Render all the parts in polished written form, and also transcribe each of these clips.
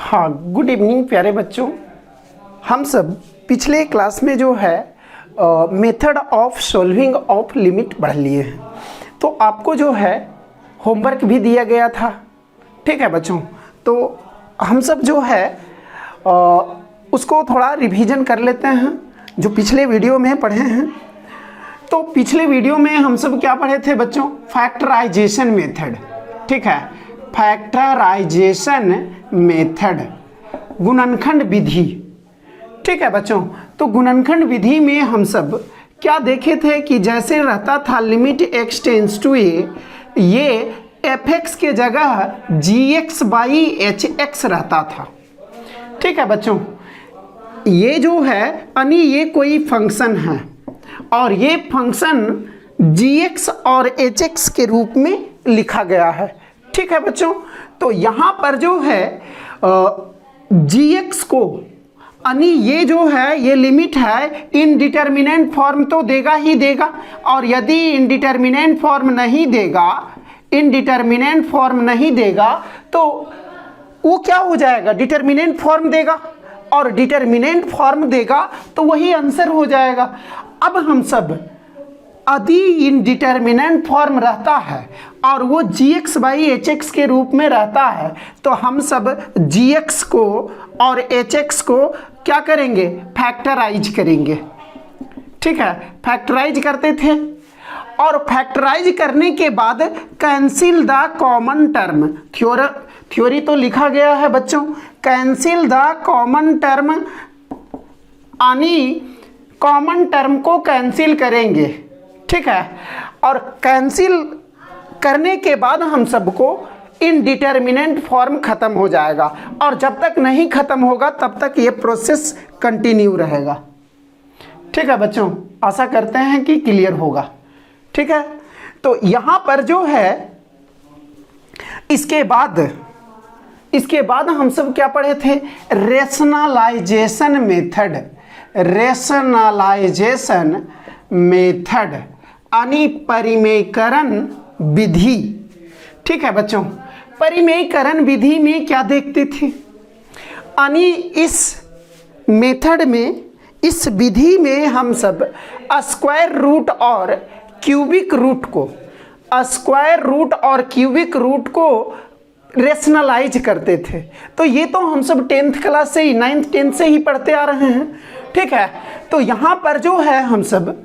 हाँ, good evening प्यारे बच्चों। हम सब पिछले क्लास में जो है method of solving of limit पढ़ लिए हैं। तो आपको जो है होमवर्क भी दिया गया था, ठीक है बच्चों। तो हम सब जो है उसको थोड़ा रिवीजन कर लेते हैं जो पिछले वीडियो में पढ़े हैं। तो पिछले वीडियो में हम सब क्या पढ़े थे बच्चों? फैक्टराइजेशन मेथड, ठीक है, फैक्टराइजेशन मेथड, गुणनखंड विधि, ठीक है बच्चों। तो गुणनखंड विधि में हम सब क्या देखे थे कि जैसे रहता था लिमिट x टेंस टू ए, ये fx के जगह gx/hx रहता था, ठीक है बच्चों। ये जो है यानी ये कोई फंक्शन है और ये फंक्शन gx और hx के रूप में लिखा गया है, ठीक है बच्चों। तो यहाँ पर जो है gx को यानी ये जो है ये लिमिट है, इनडिटर्मिनेंट फॉर्म तो देगा ही देगा, और यदि इनडिटर्मिनेंट फॉर्म नहीं देगा, इनडिटर्मिनेंट फॉर्म नहीं देगा तो वो क्या हो जाएगा? डिटर्मिनेंट फॉर्म देगा, और डिटर्मिनेंट फॉर्म देगा तो वही आंसर हो जाएगा। अब हम सब यदि इनडिटर्मिनेंट फॉर्म रहता है और वो gx/hx के रूप में रहता है तो हम सब gx को और hx को क्या करेंगे? फैक्टराइज करेंगे, ठीक है। फैक्टराइज करते थे और फैक्टराइज करने के बाद cancel the common term, theory तो लिखा गया है बच्चों, कैंसिल द कॉमन टर्म यानी कॉमन टर्म को कैंसिल करेंगे, ठीक है। और कैंसिल करने के बाद हम सबको इनडिटर्मिनेंट फॉर्म खत्म हो जाएगा, और जब तक नहीं खत्म होगा तब तक ये प्रोसेस कंटिन्यू रहेगा, ठीक है बच्चों। आशा करते हैं कि क्लियर होगा, ठीक है। तो यहाँ पर जो है इसके बाद हम सब क्या पढ़े थे? रेशनलाइजेशन मेथड, रेशनलाइजेशन मेथड यानी परिमेयकरण विधि, ठीक है बच्चों। परिमेयकरण विधि में क्या देखते थे? यानी इस मेथड में, इस विधि में हम सब स्क्वायर रूट और क्यूबिक रूट को, स्क्वायर रूट और क्यूबिक रूट को रेशनलाइज करते थे। तो ये तो हम सब 10th क्लास से ही, 9th 10th से ही पढ़ते आ रहे हैं, ठीक है। तो यहाँ पर जो है हम सब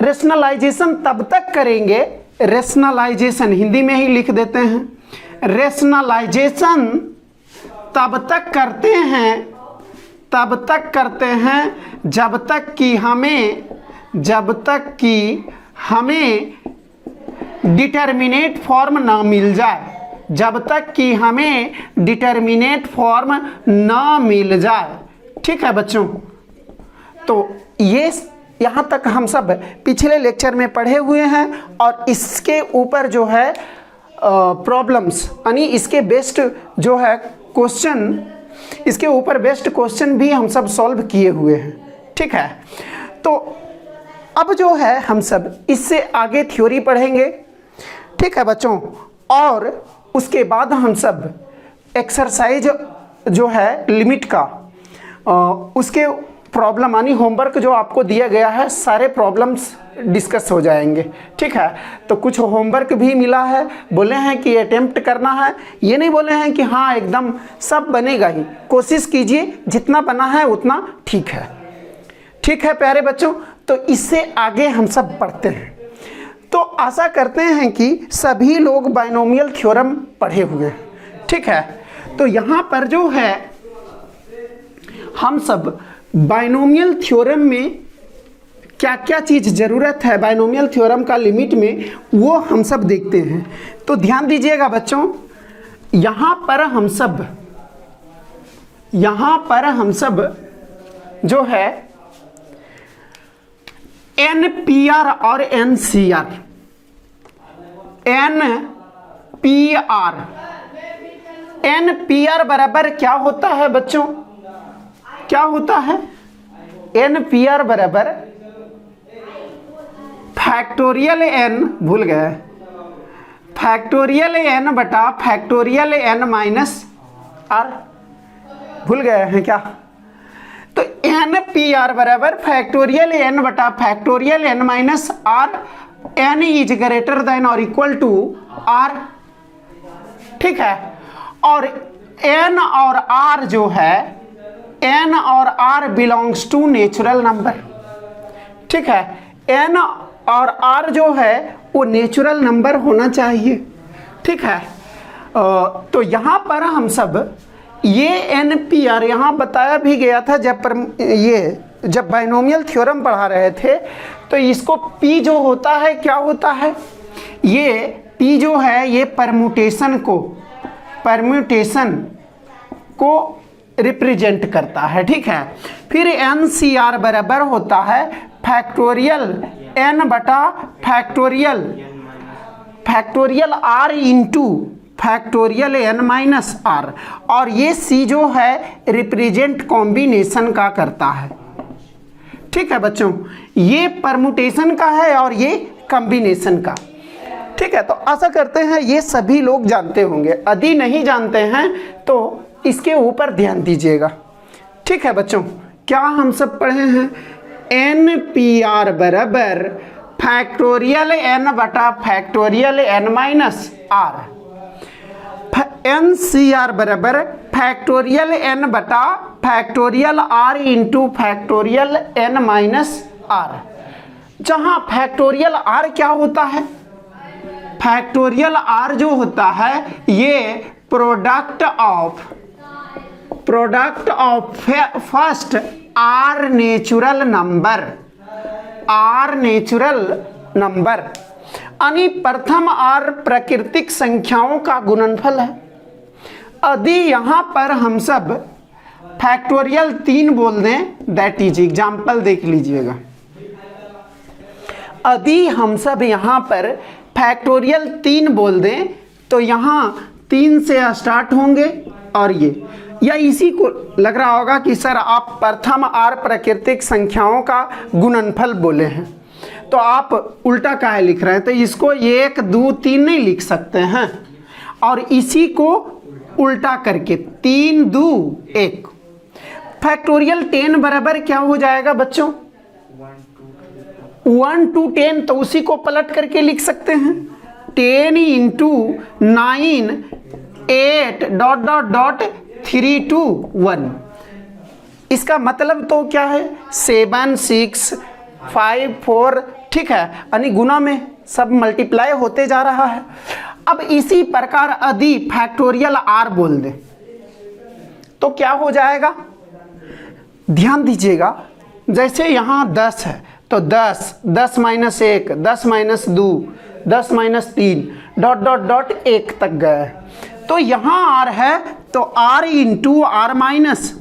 रेशनलाइजेशन तब तक करेंगे, रेशनलाइजेशन हिंदी में ही लिख देते हैं, रेशनलाइजेशन तब तक करते हैं जब तक कि हमें डिटर्मिनेट फॉर्म ना मिल जाए, जब तक कि हमें डिटर्मिनेट फॉर्म ना मिल जाए, ठीक है बच्चों। तो ये यहाँ तक हम सब पिछले लेक्चर में पढ़े हुए हैं, और इसके ऊपर जो है प्रॉब्लम्स यानी इसके बेस्ट जो है क्वेश्चन, इसके ऊपर बेस्ट क्वेश्चन भी हम सब सॉल्व किए हुए हैं, ठीक है। तो अब जो है हम सब इससे आगे थ्योरी पढ़ेंगे, ठीक है बच्चों। और उसके बाद हम सब एक्सरसाइज जो है लिमिट का उसके प्रॉब्लम यानी होमवर्क जो आपको दिया गया है, सारे प्रॉब्लम्स डिस्कस हो जाएंगे, ठीक है। तो कुछ होमवर्क भी मिला है, बोले हैं कि अटेम्प्ट करना है, ये नहीं बोले हैं कि हाँ एकदम सब बनेगा ही, कोशिश कीजिए, जितना बना है उतना ठीक है, ठीक है प्यारे बच्चों। तो इससे आगे हम सब पढ़ते हैं। तो आशा करते हैं कि सभी लोग बाइनोमियल थ्योरम पढ़े हुए हैं, ठीक है। तो यहाँ पर जो है हम सब बाइनोमियल थ्योरम में क्या क्या चीज़ ज़रूरत है बाइनोमियल थ्योरम का लिमिट में, वो हम सब देखते हैं। तो ध्यान दीजिएगा बच्चों, यहाँ पर हम सब जो है NPR और NCR, NPR बराबर क्या होता है बच्चों? क्या होता है? NPR बराबर फैक्टोरियल n, भूल गए, फैक्टोरियल n बटा फैक्टोरियल n माइनस r, भूल गए हैं क्या? तो एन पी आर बराबर फैक्टोरियल एन बटा factorial N minus R, N is greater than और इक्वल टू आर, ठीक है। और एन और आर जो है, एन और R belongs to natural number, ठीक है। एन और आर जो है वो नेचुरल नंबर होना चाहिए, ठीक है। तो यहाँ पर हम सब ये एन पी आर यहाँ बताया भी गया था जब बाइनोमियल थ्योरम पढ़ा रहे थे, तो इसको पी जो होता है क्या होता है, ये पी जो है ये परम्यूटेशन को रिप्रेजेंट करता है, ठीक है। फिर एन सी आर बराबर होता है फैक्टोरियल एन बटा factorial R into factorial N minus R, और ये सी जो है रिप्रेजेंट कॉम्बिनेशन का करता है, ठीक है बच्चों। ये परम्यूटेशन का है और ये कॉम्बिनेशन का, ठीक है। तो आशा करते हैं ये सभी लोग जानते होंगे, यदि नहीं जानते हैं तो इसके ऊपर ध्यान दीजिएगा, ठीक है बच्चों। क्या हम सब पढ़े हैं? एन पी आर बराबर फैक्टोरियल एन बटा factorial N minus R, N C R बराबर फैक्टोरियल एन बटा factorial R into factorial N minus R, जहाँ फैक्टोरियल आर क्या होता है? फैक्टोरियल आर जो होता है ये product of first R natural number यानी प्रथम आर प्राकृतिक संख्याओं का गुणनफल है। यदि यहाँ पर हम सब फैक्टोरियल 3 बोल दें, दैट इज एग्जाम्पल देख लीजिएगा। यदि हम सब यहाँ पर फैक्टोरियल 3 बोल दें तो यहाँ 3 से स्टार्ट होंगे, और ये या इसी को लग रहा होगा कि सर आप प्रथम आर प्राकृतिक संख्याओं का गुणनफल बोले हैं, तो आप उल्टा काहे लिख रहे हैं? तो इसको 1 2 3 नहीं लिख सकते हैं, और इसी को उल्टा करके 3 2 1। फैक्टोरियल 10 बराबर क्या हो जाएगा बच्चों? 1 to 10, तो उसी को पलट करके लिख सकते हैं 10 इंटू 9 8 डॉट डॉट डॉट 3 2 1। इसका मतलब तो क्या है? 7 6 5 4, ठीक है, यानी गुना में सब मल्टीप्लाई होते जा रहा है। अब इसी प्रकार यदि फैक्टोरियल आर बोल दे तो क्या हो जाएगा? ध्यान दीजिएगा, जैसे यहाँ 10 है तो 10 10 minus 1 10 minus 2 10 minus 3 dot dot dot 1 तक गए। तो यहाँ आर है तो R into R minus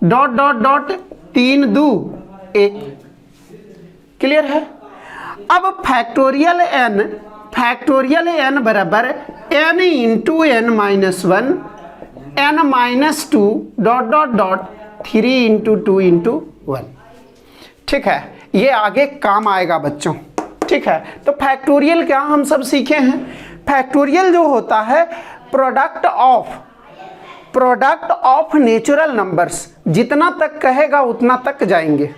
dot dot dot 3 2 1। Clear है? अब फैक्टोरियल एन बराबर N into N minus 1 N minus 2 dot dot dot 3 into 2 into 1, ठीक है। ये आगे काम आएगा बच्चों, ठीक है। तो फैक्टोरियल क्या हम सब सीखे हैं? फैक्टोरियल जो होता है प्रोडक्ट ऑफ नेचुरल नंबर्स, जितना तक कहेगा उतना तक जाएंगे।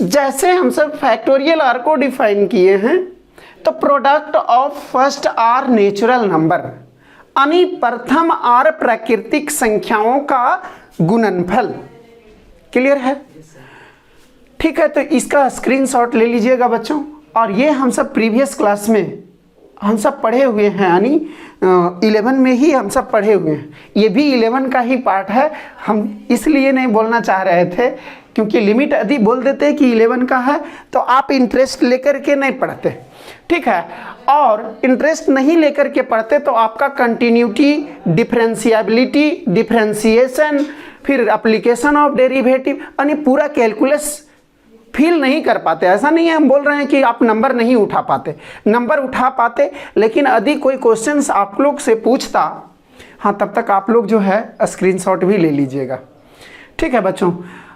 जैसे हम सब फैक्टोरियल आर को डिफाइन किए हैं, तो product of first R natural number यानी प्रथम आर प्राकृतिक संख्याओं का गुणनफल। क्लियर है? ठीक है, तो इसका स्क्रीनशॉट ले लीजिएगा बच्चों। और ये हम सब प्रीवियस क्लास में हम सब पढ़े हुए हैं, यानी 11 में ही हम सब पढ़े हुए हैं। ये भी 11 का ही पार्ट है, हम इसलिए नहीं बोलना चाह रहे थे क्योंकि लिमिट यदि बोल देते कि 11 का है तो आप इंटरेस्ट लेकर के नहीं पढ़ते, ठीक है। और इंटरेस्ट नहीं लेकर के पढ़ते तो आपका कंटिन्यूटी, डिफरेंशिएबिलिटी, डिफरेंशिएशन, फिर एप्लीकेशन ऑफ डेरिवेटिव यानी पूरा कैलकुलस फील नहीं कर पाते। ऐसा नहीं है हम बोल रहे हैं कि आप नंबर नहीं उठा पाते, नंबर उठा पाते, लेकिन यदि कोई क्वेश्चंस आप लोग से पूछता, हाँ, तब तक आप लोग जो है स्क्रीनशॉट भी ले लीजिएगा, ठीक है बच्चों।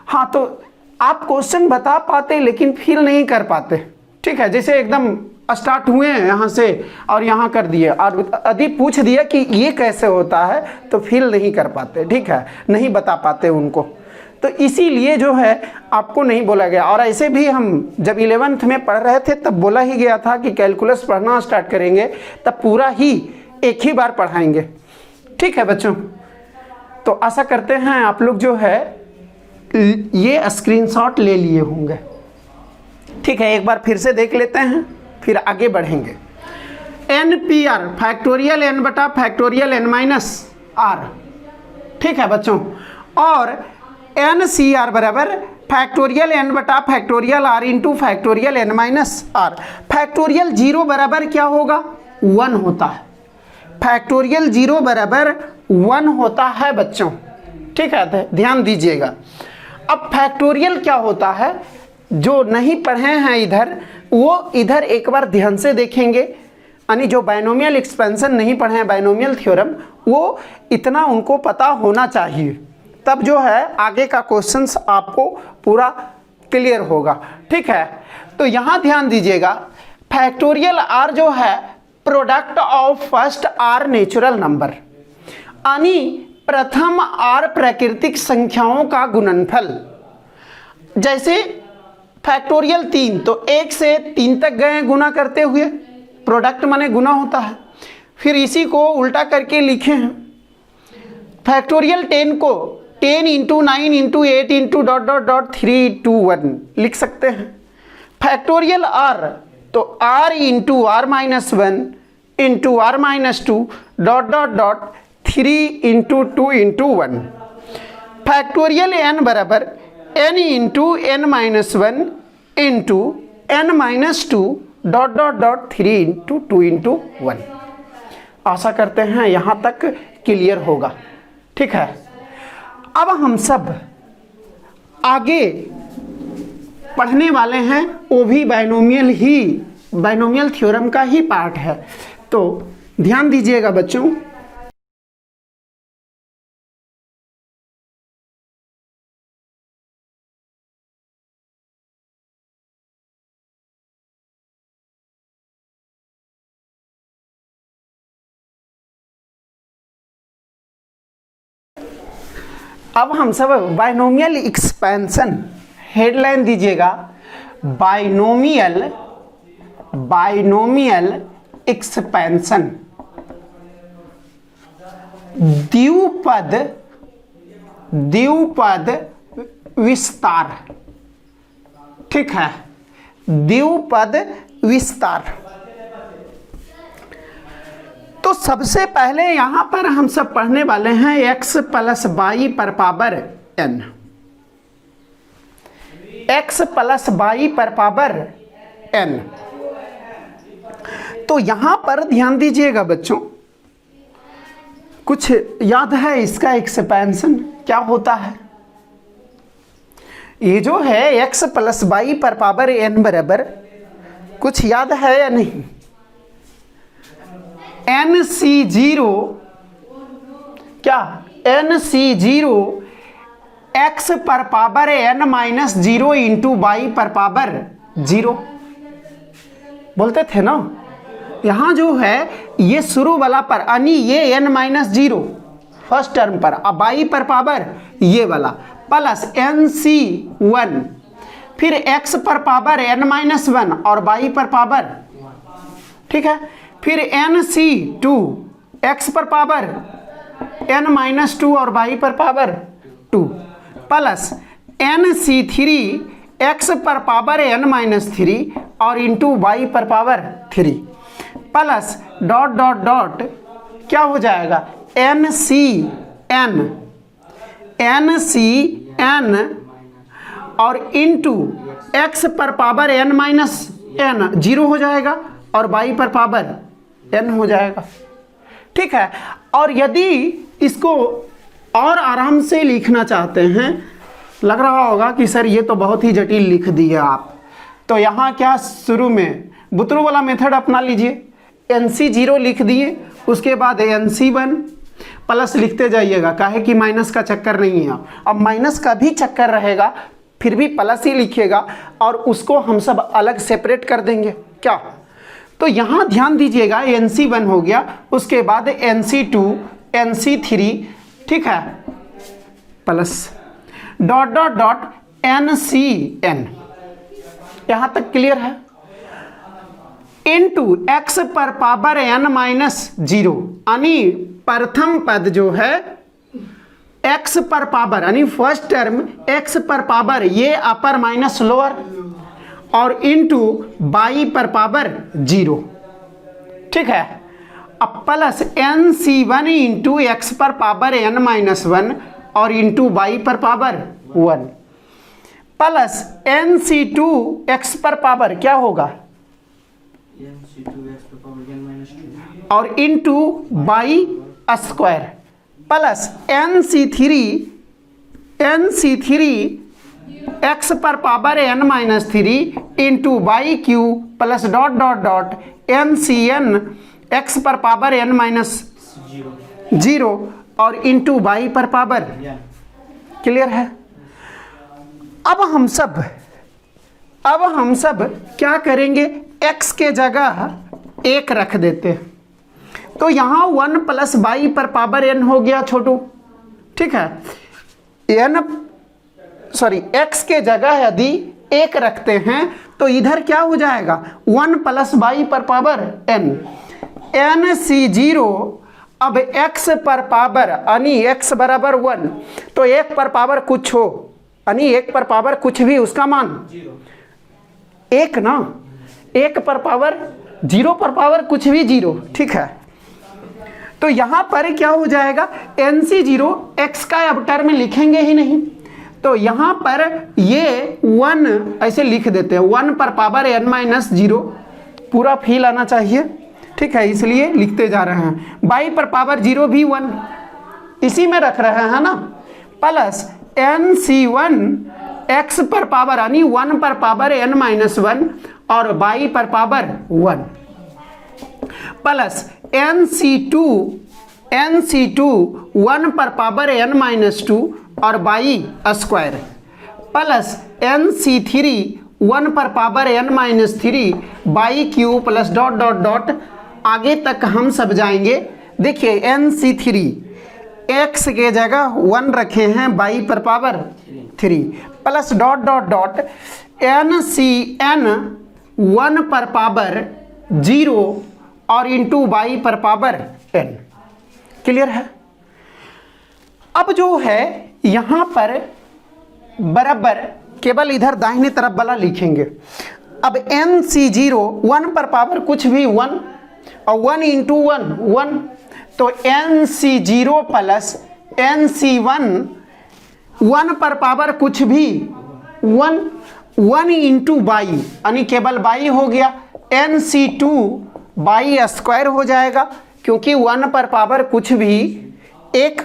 हाँ, तो आप क्वेश्चन बता पाते लेकिन फील नहीं कर पाते, ठीक है। जैसे एकदम स्टार्ट हुए हैं यहाँ से और यहाँ कर दिए, और यदि पूछ दिया कि ये कैसे होता है तो फील नहीं कर पाते, ठीक है, नहीं बता पाते उनको। तो इसीलिए जो है आपको नहीं बोला गया। और ऐसे भी हम जब 11th में पढ़ रहे थे तब बोला ही गया था कि कैलकुलस पढ़ना स्टार्ट करेंगे तब पूरा ही एक ही बार पढ़ाएंगे, ठीक है बच्चों। तो आशा करते हैं आप लोग जो है ये स्क्रीनशॉट ले लिए होंगे, ठीक है। एक बार फिर से देख लेते हैं फिर आगे बढ़ेंगे। NPR फैक्टोरियल n बटा फैक्टोरियल n माइनस आर, ठीक है बच्चों। और NCR बराबर फैक्टोरियल n बटा factorial r into factorial n minus R. Factorial 0 बराबर क्या होगा? 1 होता है। फैक्टोरियल 0 बराबर 1 होता है बच्चों, ठीक है, ध्यान दीजिएगा। अब फैक्टोरियल क्या होता है, जो नहीं पढ़े हैं इधर वो इधर एक बार ध्यान से देखेंगे, यानी जो बाइनोमियल एक्सपेंशन नहीं पढ़े हैं, बाइनोमियल थ्योरम, वो इतना उनको पता होना चाहिए, तब जो है आगे का क्वेश्चंस आपको पूरा क्लियर होगा, ठीक है। तो यहाँ ध्यान दीजिएगा, फैक्टोरियल r जो है product of first r natural number, यानी प्रथम r प्राकृतिक संख्याओं का गुणनफल। जैसे फैक्टोरियल 3 तो 1 से 3 तक गए गुना करते हुए, प्रोडक्ट माने गुना होता है। फिर इसी को उल्टा करके लिखे हैं। फैक्टोरियल 10 को 10 into 9 into 8 into dot dot dot 3 2 1 लिख सकते हैं। फैक्टोरियल r तो r into r minus 1 into r minus 2 dot dot dot 3 into 2 into 1। Factorial n बराबर n into n minus 1 into n minus 2 dot dot dot 3 into 2 into 1। आशा करते हैं यहाँ तक clear होगा, ठीक है। अब हम सब आगे पढ़ने वाले हैं, वो भी बाइनोमियल थ्योरम का ही पार्ट है, तो ध्यान दीजिएगा बच्चों। अब हम सब बाइनोमियल एक्सपेंशन, हेडलाइन दीजिएगा, बाइनोमियल एक्सपेंशन, द्विपद विस्तार, ठीक है, द्विपद विस्तार। तो सबसे पहले यहां पर हम सब पढ़ने वाले हैं x प्लस वाई पर power n, x plus Y पर पावर n। तो यहां पर ध्यान दीजिएगा बच्चों, कुछ याद है इसका एक्सपेंशन क्या होता है? ये जो है x प्लस वाई पर पावर n बराबर, कुछ याद है या नहीं? NC0 क्या? NC0 x पर power n minus 0 into Y पर पावर 0 बोलते थे ना। यहाँ जो है ये शुरू वाला पर, यानी ये n माइनस 0 फर्स्ट टर्म पर, अब वाई पर पावर ये वाला प्लस NC1, फिर x पर पावर n माइनस 1 और वाई पर पावर, ठीक है, फिर NC2 x पर पावर n माइनस 2 और y पर पावर 2 प्लस NC3 x पर पावर n माइनस 3 और इंटू y पर power 3 plus dot dot dot क्या हो जाएगा? NCn और इंटू x पर पावर n माइनस n 0 हो जाएगा और y पर पावर n हो जाएगा, ठीक है। और यदि इसको और आराम से लिखना चाहते हैं, लग रहा होगा कि सर ये तो बहुत ही जटिल लिख दिए आप, तो यहाँ क्या शुरू में बुतरू वाला मेथड अपना लीजिए। NC0 लिख दिए, उसके बाद NC1 प्लस लिखते जाइएगा, काहे कि माइनस का चक्कर नहीं है। अब माइनस का भी चक्कर रहेगा फिर भी प्लस ही लिखिएगा, और उसको हम सब अलग सेपरेट कर देंगे क्या? तो यहाँ ध्यान दीजिएगा NC1 हो गया, उसके बाद NC2 NC3, ठीक है, plus dot dot dot NCN, यहाँ तक क्लियर है, इनटू x पर पावर n माइनस 0, यानी प्रथम पद जो है x पर पावर यानी फर्स्ट टर्म x पर पावर ये अपर माइनस लोअर, और इनटू y पर पावर 0, ठीक है। अब प्लस NC1 इंटू एक्स पर पावर n माइनस 1 और इंटू y पर पावर 1, प्लस NC2 x पर पावर क्या होगा और into y square, plus NC3 x पर power n minus 3 into Y cube plus dot dot dot NCN x पर power n minus 0 और into Y पर पावर, क्लियर है। अब हम सब क्या करेंगे, x के जगह 1 रख देते हैं, तो यहाँ 1 प्लस वाई पर पावर n हो गया छोटू, ठीक है। x के जगह यदि 1 रखते हैं तो इधर क्या हो जाएगा 1 प्लस वाई पर पावर n, NC0, अब x पर पावर यानी x बराबर 1, तो 1 पर पावर कुछ हो यानी 1 पर पावर कुछ भी उसका मान 1 ना, 1 पर पावर 0 पर पावर कुछ भी 0, ठीक है। तो यहाँ पर क्या हो जाएगा NC0 x का अब टर्म लिखेंगे ही नहीं, तो यहाँ पर ये 1 ऐसे लिख देते हैं, 1 पर पावर n माइनस 0 पूरा फील आना चाहिए, ठीक है, इसलिए लिखते जा रहे हैं। y पर पावर 0 भी 1 इसी में रख रहे हैं ना, प्लस NC1 x पर पावर यानी 1 पर पावर n माइनस 1 और y पर पावर 1, प्लस NC2 1 पर पावर n माइनस 2 और y स्क्वायर, प्लस NC3 1 पर power n minus 3 Y cube plus dot dot dot, आगे तक हम सब जाएंगे। देखिए NC3 x के जगह 1 रखे हैं, y पर power 3, plus dot dot dot NCN 1 पर पावर 0 और इंटू y पर पावर n, क्लियर है। अब जो है यहाँ पर बराबर केवल इधर दाहिने तरफ वाला लिखेंगे। अब NC0 1 पर पावर कुछ भी 1 और 1 इंटू 1, तो NC0 प्लस NC1 1 पर पावर कुछ भी 1 इंटू y यानी केवल y हो गया, NC2 y स्क्वायर हो जाएगा क्योंकि 1 पर पावर कुछ भी 1,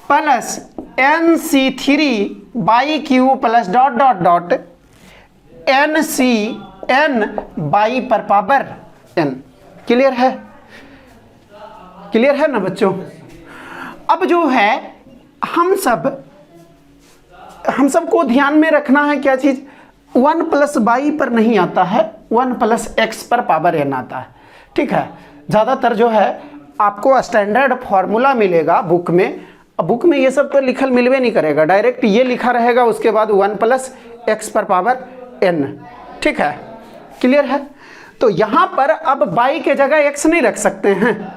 plus NC3 y Q plus dot dot dot NCN y पर पावर n, क्लियर है ना बच्चों। अब जो है हम सबको ध्यान में रखना है क्या चीज, 1 प्लस वाई पर नहीं आता है, 1 प्लस एक्स पर पावर n आता है, ठीक है। ज़्यादातर जो है आपको स्टैंडर्ड फॉर्मूला मिलेगा बुक में, बुक में ये सब तो लिखल मिलवे नहीं करेगा, डायरेक्ट ये लिखा रहेगा, उसके बाद 1 प्लस एक्स पर पावर n, ठीक है, क्लियर है। तो यहाँ पर अब y के जगह x नहीं रख सकते हैं,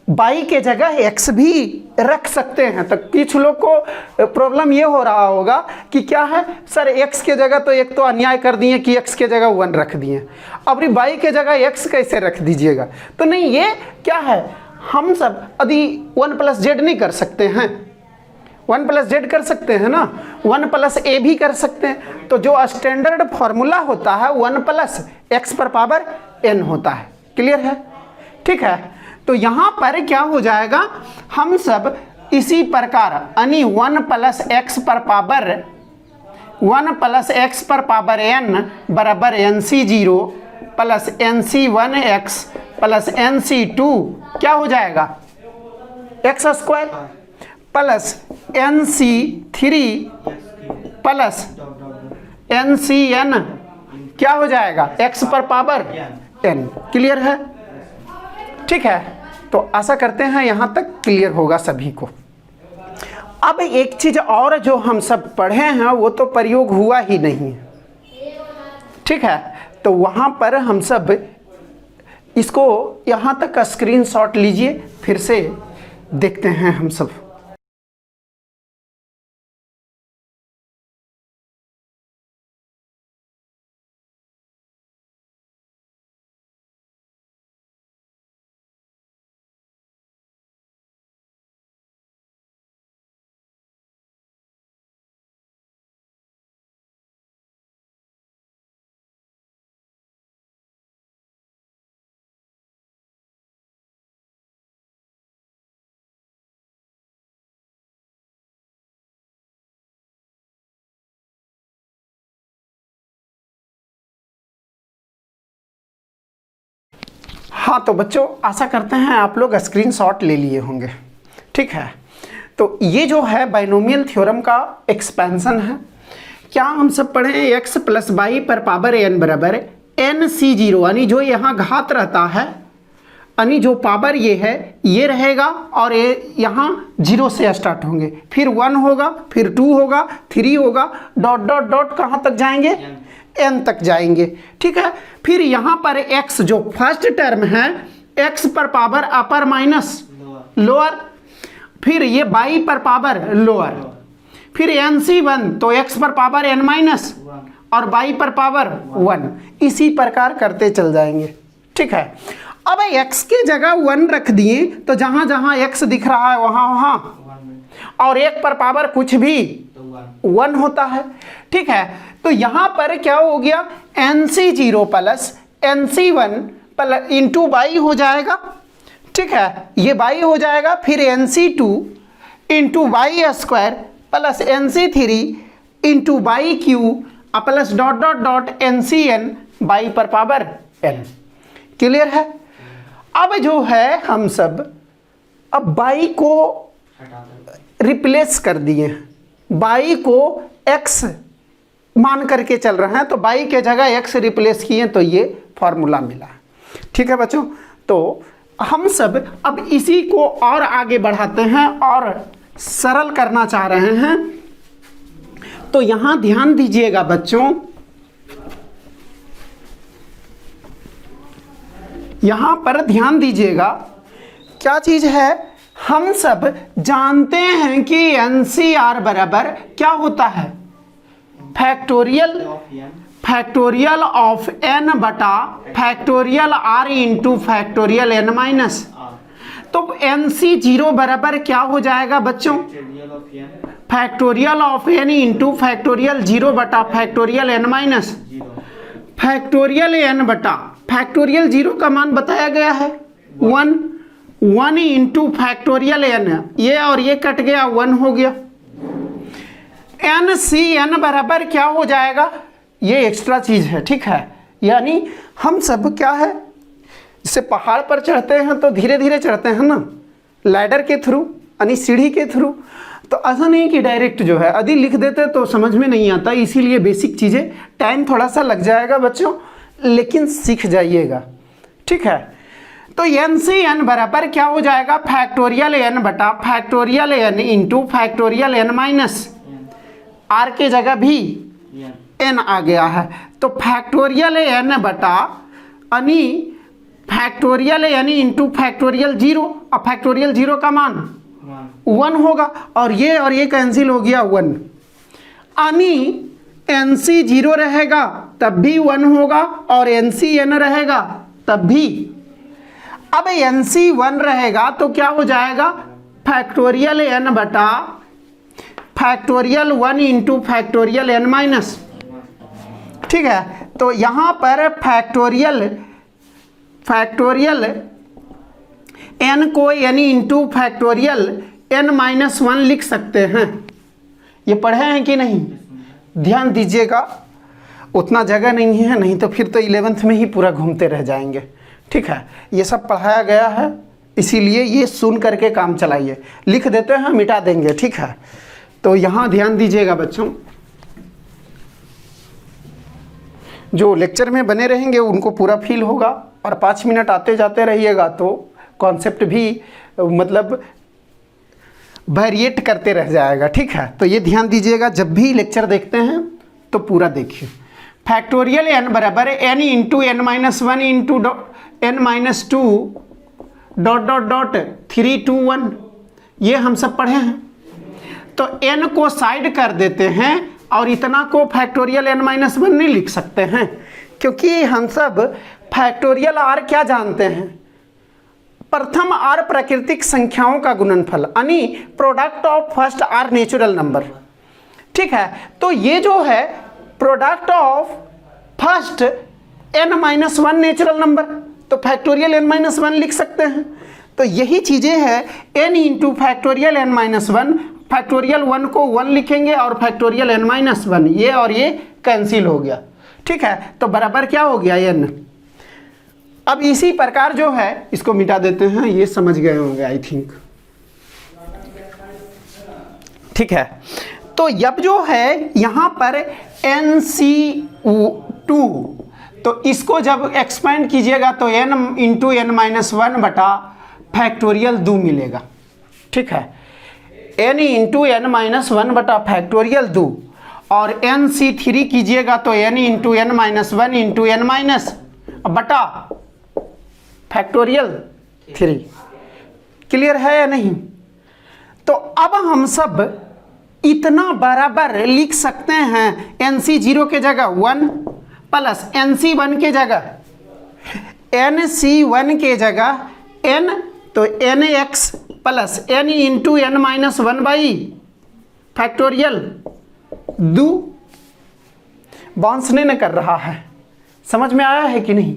y के जगह x भी रख सकते हैं। तो कुछ लोग को प्रॉब्लम ये हो रहा होगा कि क्या है सर x के जगह तो एक तो अन्याय कर दिए कि x के जगह 1 रख दिए, अब y के जगह x कैसे रख दीजिएगा। तो नहीं, ये क्या है, हम सब यदि 1 प्लस जेड नहीं कर सकते हैं, 1 प्लस जेड कर सकते हैं ना, 1 प्लस ए भी कर सकते हैं। तो जो स्टैंडर्ड फॉर्मूला होता है 1 प्लस एक्स पर पावर n होता है, क्लियर है, ठीक है। तो यहाँ पर क्या हो जाएगा, हम सब इसी प्रकार यानी 1 प्लस एक्स पर पावर n बराबर NC0 plus NC1x plus NC2 क्या हो जाएगा x square, plus NC3 plus NCN क्या हो जाएगा x पर पावर n। क्लियर है? ठीक है, तो आशा करते हैं यहाँ तक क्लियर होगा सभी को। अब एक चीज और जो हम सब पढ़े हैं वो तो प्रयोग हुआ ही नहीं, ठीक है, तो वहाँ पर हम सब इसको यहाँ तक का स्क्रीनशॉट लीजिए, फिर से देखते हैं हम सब। हाँ तो बच्चों, आशा करते हैं आप लोग स्क्रीनशॉट ले लिए होंगे, ठीक है। तो ये जो है बाइनोमियल थ्योरम का एक्सपेंशन है। क्या हम सब पढ़े, x प्लस वाई पर पावर n बराबर NC0, यानी जो यहाँ घात रहता है, यानी जो पावर ये है ये रहेगा और ये यहाँ 0 से स्टार्ट होंगे, फिर 1 होगा, फिर 2 होगा, 3 होगा, डॉट डॉट डॉट कहाँ तक जाएंगे, n तक जाएंगे, ठीक है। फिर यहाँ पर x जो फर्स्ट टर्म है, x पर पावर अपर माइनस लोअर, फिर ये y पर पावर लोअर, फिर NC1 तो x पर पावर n माइनस और y पर पावर 1, इसी प्रकार करते चल जाएंगे, ठीक है। अब x के जगह 1 रख दिए तो जहां जहां x दिख रहा है वहां वहां, और 1 पर पावर कुछ भी 1 होता है, ठीक है। तो यहां पर क्या हो गया, NC0 plus NC1 plus into Y हो जाएगा, ठीक है, ये y हो जाएगा, फिर NC2 into Y square plus NC3 into Y cube plus dot dot dot NCn y पर पावर n। क्लियर है? अब जो है हम सब अब y को रिप्लेस कर दिए, y को x मान करके चल रहे हैं, तो y के जगह x रिप्लेस किए तो ये फॉर्मूला मिला, ठीक है बच्चों। तो हम सब अब इसी को और आगे बढ़ाते हैं और सरल करना चाह रहे हैं। तो यहां ध्यान दीजिएगा बच्चों, यहां पर ध्यान दीजिएगा, क्या चीज है, हम सब जानते हैं कि NCR बराबर क्या होता है, फैक्टोरियल ऑफ n बटा factorial r into factorial n minus. तो NC0 बराबर क्या हो जाएगा बच्चों, factorial of n into factorial 0 बटा factorial n minus, factorial n बटा फैक्टोरियल 0 का मान बताया गया है 1 इंटू फैक्टोरियल n, ये और ये कट गया, 1 हो गया। NCn बराबर क्या हो जाएगा, ये एक्स्ट्रा चीज है, ठीक है। यानी हम सब क्या है, जैसे पहाड़ पर चढ़ते हैं तो धीरे धीरे चढ़ते हैं ना, लैडर के थ्रू, यानी सीढ़ी के थ्रू। तो ऐसा नहीं कि डायरेक्ट जो है यदि लिख देते तो समझ में नहीं आता, इसीलिए बेसिक चीज़ें टाइम थोड़ा सा लग जाएगा बच्चों, लेकिन सीख जाइएगा, ठीक है। तो NCn बराबर क्या हो जाएगा, फैक्टोरियल n बटा factorial n into factorial n minus, r के जगह भी n आ गया है, तो फैक्टोरियल n बटा यानी फैक्टोरियल n इंटू फैक्टोरियल 0, और फैक्टोरियल 0 का मान 1 होगा, और ये कैंसिल हो गया 1, यानी NC0 रहेगा तब भी 1 होगा और NCn रहेगा तब भी। अब NC1 रहेगा तो क्या हो जाएगा, फैक्टोरियल n बटा factorial 1 into factorial n minus, ठीक है। तो यहाँ पर फैक्टोरियल n को यानी इंटू फैक्टोरियल n माइनस 1 लिख सकते हैं, ये पढ़े हैं कि नहीं, ध्यान दीजिएगा, उतना जगह नहीं है, नहीं तो फिर तो 11th में ही पूरा घूमते रह जाएंगे, ठीक है। ये सब पढ़ाया गया है, इसीलिए ये सुन करके काम चलाइए, लिख देते हैं मिटा देंगे, ठीक है। तो यहाँ ध्यान दीजिएगा बच्चों, जो लेक्चर में बने रहेंगे उनको पूरा फील होगा, और 5 मिनट आते जाते रहिएगा तो कॉन्सेप्ट भी मतलब वेरिएट करते रह जाएगा। ठीक है, तो ये ध्यान दीजिएगा, जब भी लेक्चर देखते हैं तो पूरा देखिए। फैक्टोरियल n बराबर n into n minus 1 into n minus 2 dot dot dot 3 2 1, ये हम सब पढ़े हैं। तो n को साइड कर देते हैं और इतना को फैक्टोरियल n माइनस 1 नहीं लिख सकते हैं, क्योंकि हम सब फैक्टोरियल r क्या जानते हैं, प्रथम r प्राकृतिक संख्याओं का गुणनफल, यानी product of first r natural number. ठीक है, तो ये जो है product of first n minus 1 natural number, तो फैक्टोरियल n माइनस 1 लिख सकते हैं। तो यही चीज़ें हैं n into factorial n minus 1, factorial 1 को 1 लिखेंगे और फैक्टोरियल n माइनस 1, ये और ये कैंसिल हो गया। ठीक है, तो बराबर क्या हो गया n। अब इसी प्रकार जो है इसको मिटा देते हैं, ये समझ गए होंगे आई थिंक। ठीक है, तो अब जो है यहाँ पर NC2, तो इसको जब एक्सपेंड कीजिएगा तो n इंटू n माइनस 1 बटा फैक्टोरियल 2 मिलेगा। ठीक है, n इंटू n माइनस 1 बटा फैक्टोरियल 2, और NC3 कीजिएगा तो n into n minus 1 into n minus बटा फैक्टोरियल 3। क्लियर है या नहीं? तो अब हम सब इतना बराबर लिख सकते हैं, NC0 के जगह 1 प्लस NC1 के जगह NC1 के जगह n, तो NX plus n into n minus 1 by factorial 2। Bounce नहीं न कर रहा है, समझ में आया है कि नहीं,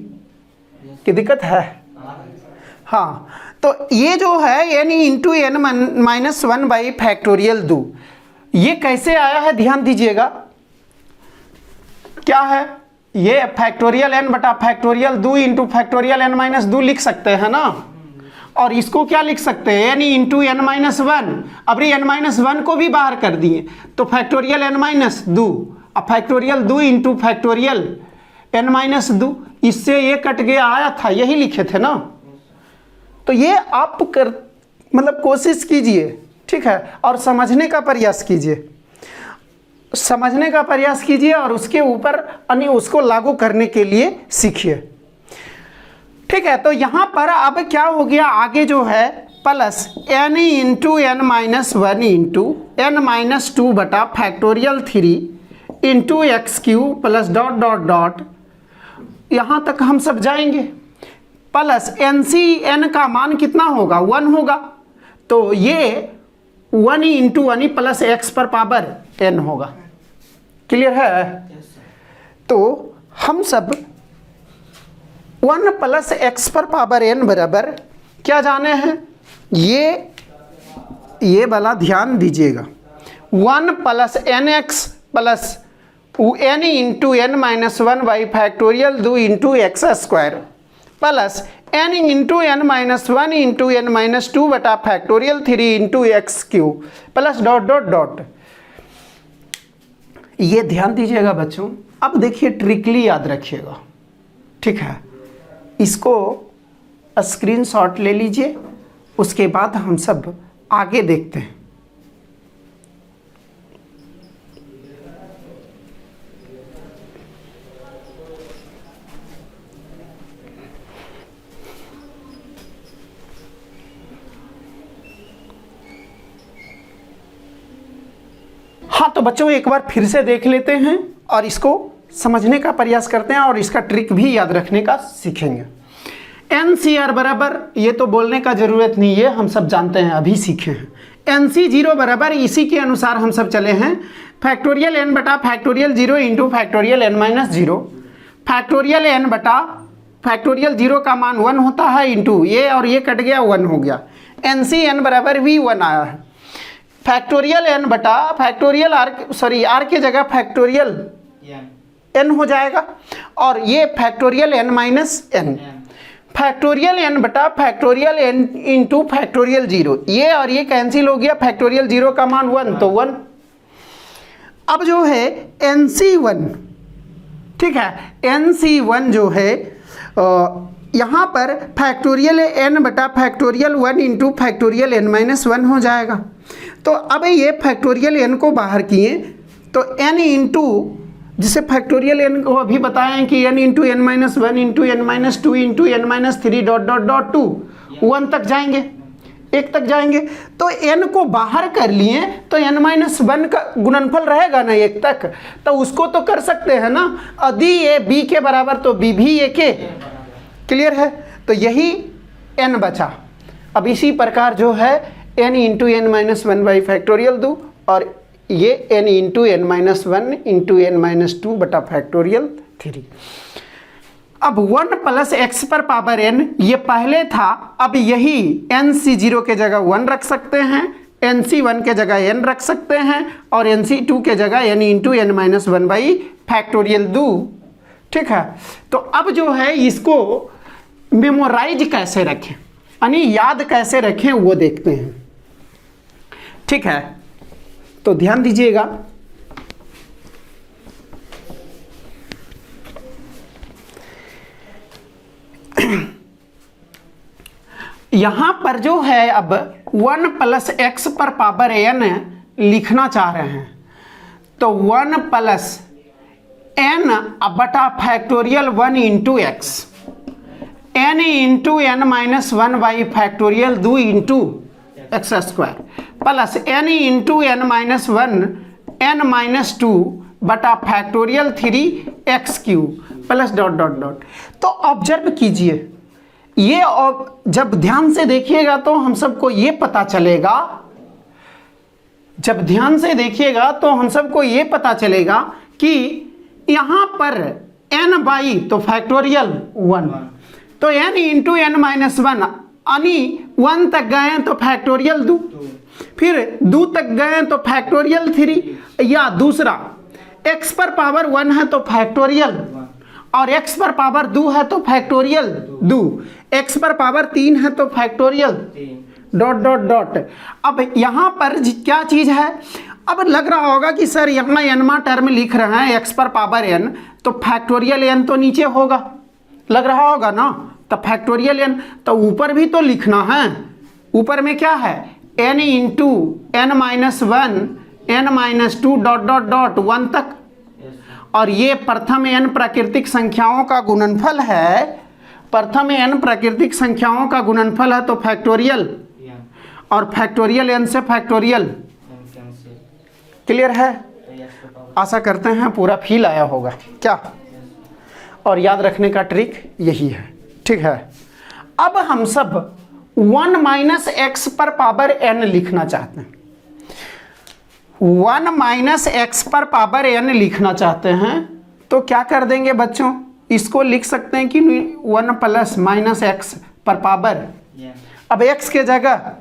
कि दिक्कत है? हाँ, तो ये जो है n into n minus 1 by factorial 2, ये कैसे आया है ध्यान दीजिएगा। क्या है ये, फैक्टोरियल n बटा factorial 2 into factorial n minus 2 लिख सकते हैं ना, और इसको क्या लिख सकते हैं, n इंटू n माइनस 1। अब n माइनस 1 को भी बाहर कर दिए तो फैक्टोरियल n माइनस 2, अब factorial 2 into factorial n minus 2, इससे ये कट गया, आया था, यही लिखे थे ना। तो ये आप कर मतलब कोशिश कीजिए, ठीक है, और समझने का प्रयास कीजिए, समझने का प्रयास कीजिए और उसके ऊपर यानी उसको लागू करने के लिए सीखिए। ठीक है, तो यहाँ पर अब क्या हो गया, आगे जो है plus n into n minus 1 into n minus 2 बटा factorial 3 into x Q plus dot dot dot, यहाँ तक हम सब जाएंगे। प्लस NC का मान कितना होगा, 1 होगा, तो ये 1 इंटू 1 प्लस एक्स पर पावर n होगा। क्लियर है? तो हम सब 1 प्लस एक्स पर पावर n बराबर क्या जाने हैं, ये वाला ध्यान दीजिएगा, 1 plus nx plus n into n minus 1 by factorial 2 into x square plus n into n minus 1 into n minus 2 बटा factorial 3 into x Q plus dot dot dot. ये ध्यान दीजिएगा बच्चों। अब देखिए ट्रिकली याद रखिएगा, ठीक है, इसको स्क्रीनशॉट ले लीजिए, उसके बाद हम सब आगे देखते हैं। हाँ, तो बच्चों एक बार फिर से देख लेते हैं और इसको समझने का प्रयास करते हैं और इसका ट्रिक भी याद रखने का सीखेंगे। NCR बराबर, ये तो बोलने का ज़रूरत नहीं है, हम सब जानते हैं, अभी सीखे हैं। NC0 बराबर, इसी के अनुसार हम सब चले हैं, फैक्टोरियल n बटा factorial 0 into factorial n minus 0। Factorial n बटा फैक्टोरियल 0 का मान 1 होता है, इंटू ये और ये कट गया, 1 हो गया। NCn बराबर भी 1 आया है। फैक्टोरियल n बटा फैक्टोरियल r के जगह फैक्टोरियल n हो जाएगा, और ये factorial n minus n। Factorial n बटा फैक्टोरियल n इंटू फैक्टोरियल 0, ये और ये कैंसिल हो गया, फैक्टोरियल 0 का मान 1 तो 1। अब जो है NC1 ठीक है। NC1 जो है यहाँ पर फैक्टोरियल n बटा फैक्टोरियल 1 इंटू फैक्टोरियल n-1 हो जाएगा। तो अब ये फैक्टोरियल n को बाहर किए तो n इंटू, जिसे फैक्टोरियल n को अभी बताएं कि n into n-1 into n-2 into n-3 dot dot dot 2 1 तक जाएंगे, 1 तक जाएंगे। तो n को बाहर कर लिए तो n-1 का गुणनफल रहेगा ना 1 तक, तो उसको तो कर सकते हैं ना, यदि ये b के बराबर तो b भी a के, क्लियर है। तो यही n बचा। अब इसी प्रकार जो है n into n-1 by factorial दो, और ये n into n-1 into n-2 बटा फैक्टोरियल 3। अब 1 प्लस एक्स पर पावर n ये पहले था, अब यही NC0 के जगह 1 रख सकते हैं, NC1 के जगह n रख सकते हैं, और NC2 के जगह n into n-1 by factorial 2। ठीक है। तो अब जो है इसको मेमोराइज कैसे रखें, यानी याद कैसे रखें वो देखते हैं। ठीक है, तो ध्यान दीजिएगा। यहां पर जो है अब 1 प्लस एक्स पर पावर n लिखना चाह रहे हैं, तो 1 प्लस n बटा factorial 1 into x, n into n-1 by factorial 2 into x square, plus n into n-1 n-2 बटा factorial 3 x cube plus dot dot dot. तो ऑब्जर्व कीजिए, ये जब ध्यान से देखिएगा तो हम सबको ये पता चलेगा, जब ध्यान से देखिएगा तो हम सबको ये पता चलेगा कि यहां पर n बाई तो फैक्टोरियल 1, तो n इंटू n-1 यानी 1 तक गए तो फैक्टोरियल 2, फिर 2 तक गए तो फैक्टोरियल 3, या दूसरा x पर पावर 1 है तो फैक्टोरियल, और x पर पावर 2 है तो फैक्टोरियल 2, x पर पावर 3 है तो फैक्टोरियल डॉट डॉट डॉट। अब यहाँ पर क्या चीज़ है, अब लग रहा होगा कि सर यहाँ n टर्म लिख रहे हैं x पर पावर n, तो फैक्टोरियल n तो नीचे होगा, लग रहा होगा ना, तो फैक्टोरियल n तो ऊपर भी तो लिखना है। ऊपर में क्या है, n into n-1 n-2 dot dot dot 1 तक, और ये प्रथम n प्राकृतिक संख्याओं का गुणनफल है, प्रथम n प्राकृतिक संख्याओं का गुणनफल है तो फैक्टोरियल, और फैक्टोरियल n से फैक्टोरियल, क्लियर है। आशा करते हैं पूरा फील आया होगा क्या, और याद रखने का ट्रिक यही है। ठीक है, अब हम सब 1 माइनस एक्स पर पावर n लिखना चाहते हैं, 1 माइनस एक्स पर पावर n लिखना चाहते हैं, तो क्या कर देंगे बच्चों, इसको लिख सकते हैं कि 1 प्लस माइनस एक्स पर पावर, अब x के जगह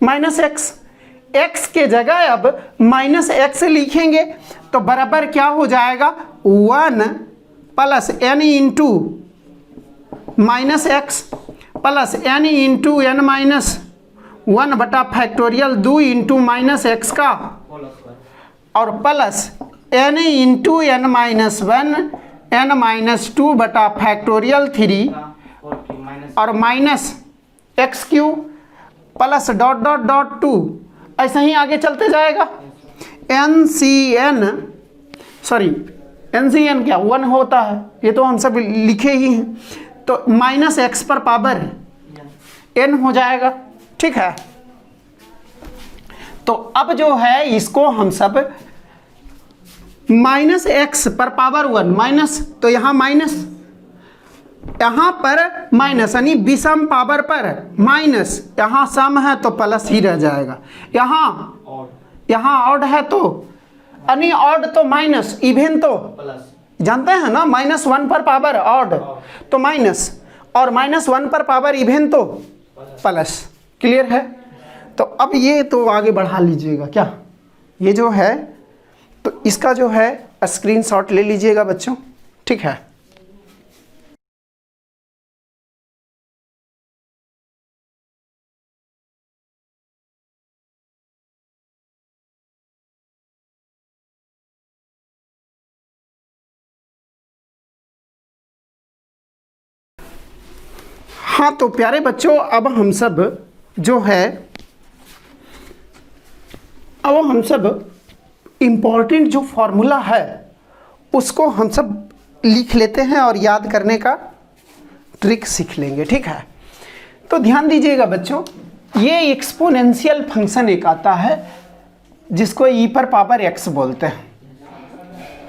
माइनस एक्स, x के जगह अब माइनस एक्स लिखेंगे तो बराबर क्या हो जाएगा, 1 plus n into minus x plus n into n-1 बटा फैक्टोरियल 2 इंटू माइनस एक्स का, और plus n into n-1 n-2 बटा फैक्टोरियल 3 और minus x cube plus dot dot dot 2, ऐसा ही आगे चलते जाएगा। NCN क्या 1 होता है, ये तो हम सब लिखे ही हैं, तो माइनस एक्स पर पावर n हो जाएगा। ठीक है, तो अब जो है इसको हम सब माइनस एक्स पर पावर 1 माइनस, तो यहाँ माइनस, यहाँ पर माइनस यानी विषम पावर पर माइनस, यहाँ सम है तो प्लस ही रह जाएगा, यहाँ ऑड है तो यानी ऑड तो माइनस, इवन तो जानते हैं ना, -1 पर पावर ऑड तो माइनस, और -1 पर पावर इवन तो प्लस, क्लियर है। तो अब ये तो आगे बढ़ा लीजिएगा क्या, ये जो है तो इसका जो है स्क्रीनशॉट ले लीजिएगा बच्चों। ठीक है। हाँ तो प्यारे बच्चों, अब हम सब इम्पॉर्टेंट जो फॉर्मूला है उसको हम सब लिख लेते हैं और याद करने का ट्रिक सीख लेंगे। ठीक है, तो ध्यान दीजिएगा बच्चों, ये एक्सपोनेंशियल फंक्शन एक आता है जिसको ई पर पावर एक्स बोलते हैं।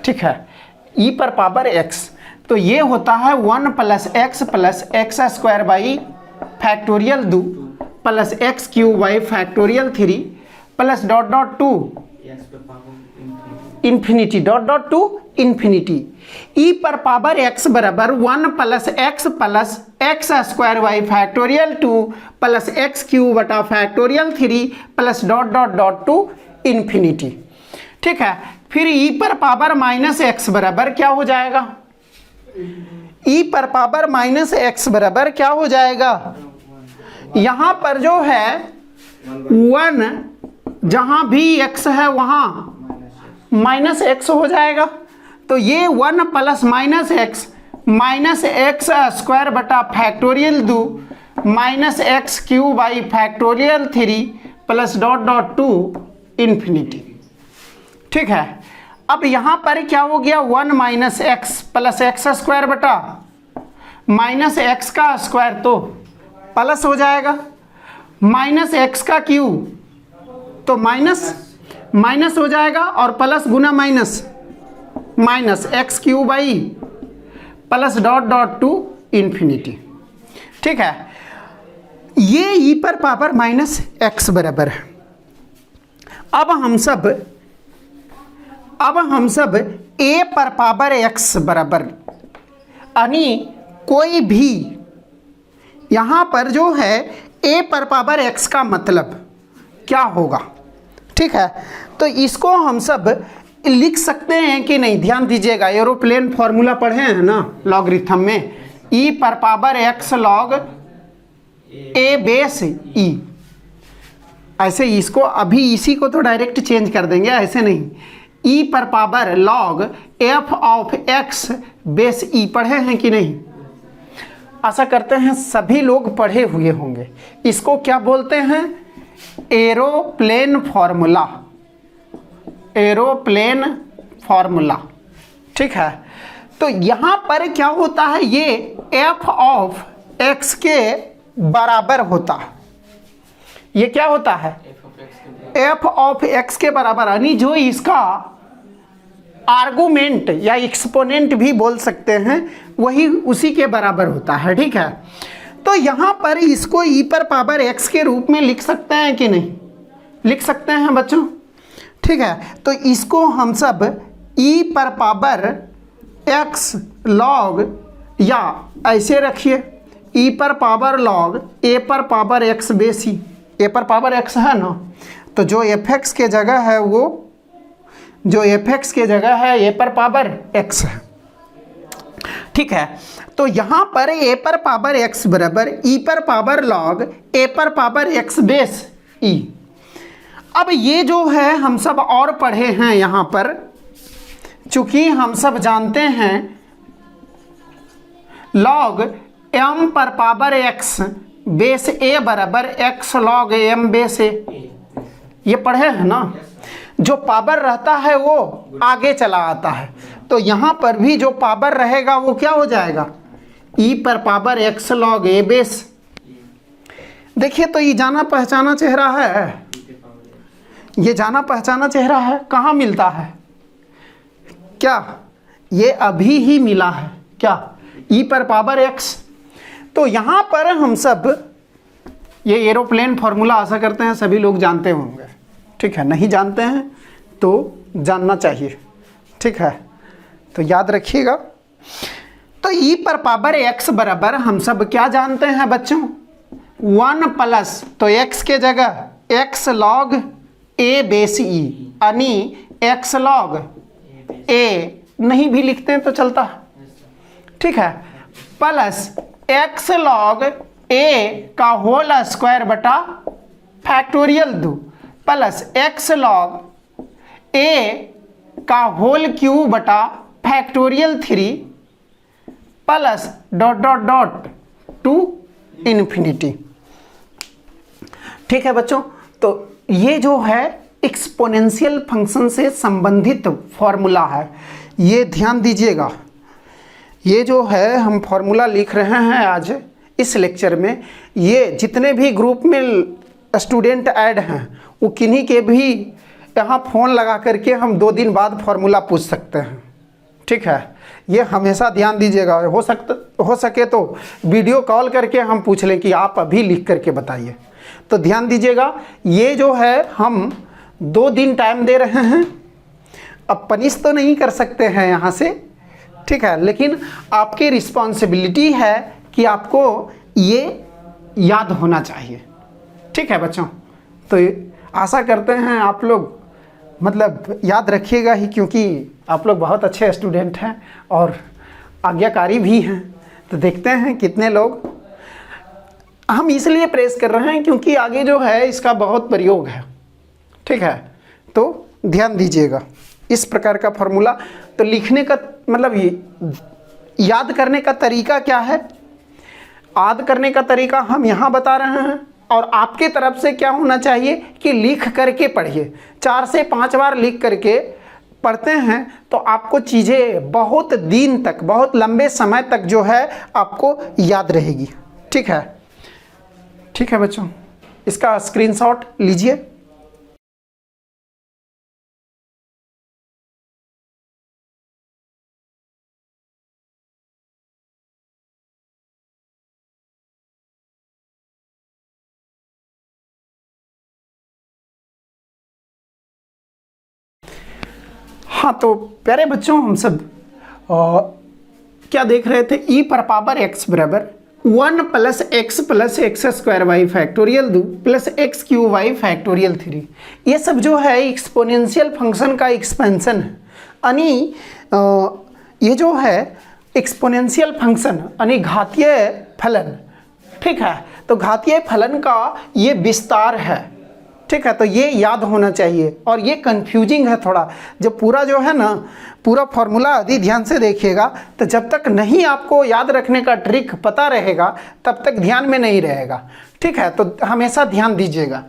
ठीक है, ई पर पावर एक्स, तो ये होता है 1 + x square by factorial 2 plus x cube by factorial 3 plus dot dot to infinity dot dot to infinity. E पर पावर x बराबर 1 + x square by factorial 2 plus x cube बटा factorial 3 plus dot dot dot to infinity. ठीक है, फिर ई पर power -x बराबर क्या हो जाएगा? ई पर पावर -x बराबर क्या हो जाएगा? यहां पर जो है 1, जहां भी x है वहां -x हो जाएगा, तो ये 1 + -x स्क्वायर बटा factorial 2 minus x cube by factorial 3 plus dot dot to infinity. ठीक है, अब यहां पर क्या हो गया? 1 - x प्लस एक्स स्क्वायर बटा -x का स्क्वायर तो प्लस हो जाएगा, -x का क्यूब तो माइनस हो जाएगा, और plus Guna minus x cube by plus dot dot to infinity. ठीक है, ये ई पर पावर -x बराबर है। अब हम सब a पर पावर x बराबर, यानी कोई भी यहाँ पर जो है a पर पावर x का मतलब क्या होगा? ठीक है, तो इसको हम सब लिख सकते हैं कि नहीं? ध्यान दीजिएगा, एरोप्लेन फॉर्मूला पढ़े हैं ना लॉगरिथम में, e पर power x log a base e। ऐसे इसको अभी इसी को तो डायरेक्ट चेंज कर देंगे, ऐसे नहीं। e पर power log f of x base e पढ़े हैं कि नहीं? आशा करते हैं सभी लोग पढ़े हुए होंगे। इसको क्या बोलते हैं? Aeroplane formula. ठीक है, तो यहाँ पर क्या होता है? ये f ऑफ x के बराबर होता है। ये क्या होता है? f ऑफ x के बराबर, यानी जो इसका आर्गुमेंट या एक्सपोनेंट भी बोल सकते हैं, वही उसी के बराबर होता है। ठीक है, तो यहाँ पर इसको e पर पावर x के रूप में लिख सकते हैं कि नहीं? लिख सकते हैं बच्चों। ठीक है, तो इसको हम सब e पर पावर x log, या ऐसे रखिए e पर पावर log a पर power x base e। a पर पावर x है ना, तो जो fx के जगह है वो a पर पावर x है। ठीक है, तो यहाँ पर a पर पावर x बराबर e पर पावर log a पर पावर x बेस e। अब ये जो है हम सब और पढ़े हैं यहाँ पर, चूंकि हम सब जानते हैं log m पर पावर x बेस a बराबर x log m base a, ये पढ़े हैं ना। जो पावर रहता है वो आगे चला आता है, तो यहाँ पर भी जो पावर रहेगा वो क्या हो जाएगा? e पर power x log a base. देखिए, तो ये जाना पहचाना चेहरा है, ये जाना पहचाना चेहरा है, कहाँ मिलता है? क्या ये अभी ही मिला है क्या? e पर पावर x। तो यहाँ पर हम सब ये एरोप्लेन फॉर्मूला आशा करते हैं सभी लोग जानते होंगे। ठीक है, नहीं जानते हैं तो जानना चाहिए। ठीक है, तो याद रखिएगा। तो e पर पावर x बराबर हम सब क्या जानते हैं बच्चों? 1 प्लस, तो x के जगह x log a base e, यानी x log a नहीं भी लिखते हैं तो चलता है। ठीक है, प्लस x log a का होल स्क्वायर बटा factorial 2 plus x log a का होल क्यूब बटा factorial 3 plus dot dot dot to infinity. ठीक है बच्चों, तो ये जो है एक्सपोनेंशियल फंक्शन से संबंधित फॉर्मूला है, ये ध्यान दीजिएगा। ये जो है हम फॉर्मूला लिख रहे हैं आज इस लेक्चर में, ये जितने भी ग्रुप में स्टूडेंट ऐड हैं वो किन्हीं के भी यहाँ फ़ोन लगा करके हम 2 दिन बाद फॉर्मूला पूछ सकते हैं। ठीक है, ये हमेशा ध्यान दीजिएगा। हो सके तो वीडियो कॉल करके हम पूछ लें कि आप अभी लिख करके बताइए। तो ध्यान दीजिएगा, ये जो है हम 2 दिन टाइम दे रहे हैं। अब पनिश तो नहीं कर सकते हैं यहाँ से, ठीक है, लेकिन आपकी रिस्पॉन्सिबिलिटी है कि आपको ये याद होना चाहिए। ठीक है बच्चों, तो आशा करते हैं आप लोग मतलब याद रखिएगा ही, क्योंकि आप लोग बहुत अच्छे स्टूडेंट हैं और आज्ञाकारी भी हैं। तो देखते हैं कितने लोग। हम इसलिए प्रेस कर रहे हैं क्योंकि आगे जो है इसका बहुत प्रयोग है। ठीक है, तो ध्यान दीजिएगा इस प्रकार का फॉर्मूला। तो लिखने का मतलब याद करने का तरीका क्या है, याद करने का तरीका हम यहाँ बता रहे हैं, और आपके तरफ से क्या होना चाहिए कि लिख करके पढ़िए। 4 से 5 बार लिख करके पढ़ते हैं तो आपको चीज़ें बहुत दिन तक, बहुत लंबे समय तक जो है आपको याद रहेगी। ठीक है, ठीक है बच्चों, इसका स्क्रीनशॉट लीजिए। हाँ, तो प्यारे बच्चों, हम सब क्या देख रहे थे, ई पर पावर एक्स बराबर 1 + x + x² y factorial 2 + x³ y factorial 3। ये सब जो है एक्सपोनेंशियल फंक्शन का एक्सपेंशन है। यानी ये जो है एक्सपोनेंशियल फंक्शन यानी घातीय फलन। ठीक है, तो घातीय फलन का ये विस्तार है। ठीक है, तो ये याद होना चाहिए, और ये कंफ्यूजिंग है थोड़ा। जब पूरा जो है ना पूरा फॉर्मूला यदि ध्यान से देखिएगा तो जब तक नहीं आपको याद रखने का ट्रिक पता रहेगा तब तक ध्यान में नहीं रहेगा। ठीक है, तो हमेशा ध्यान दीजिएगा।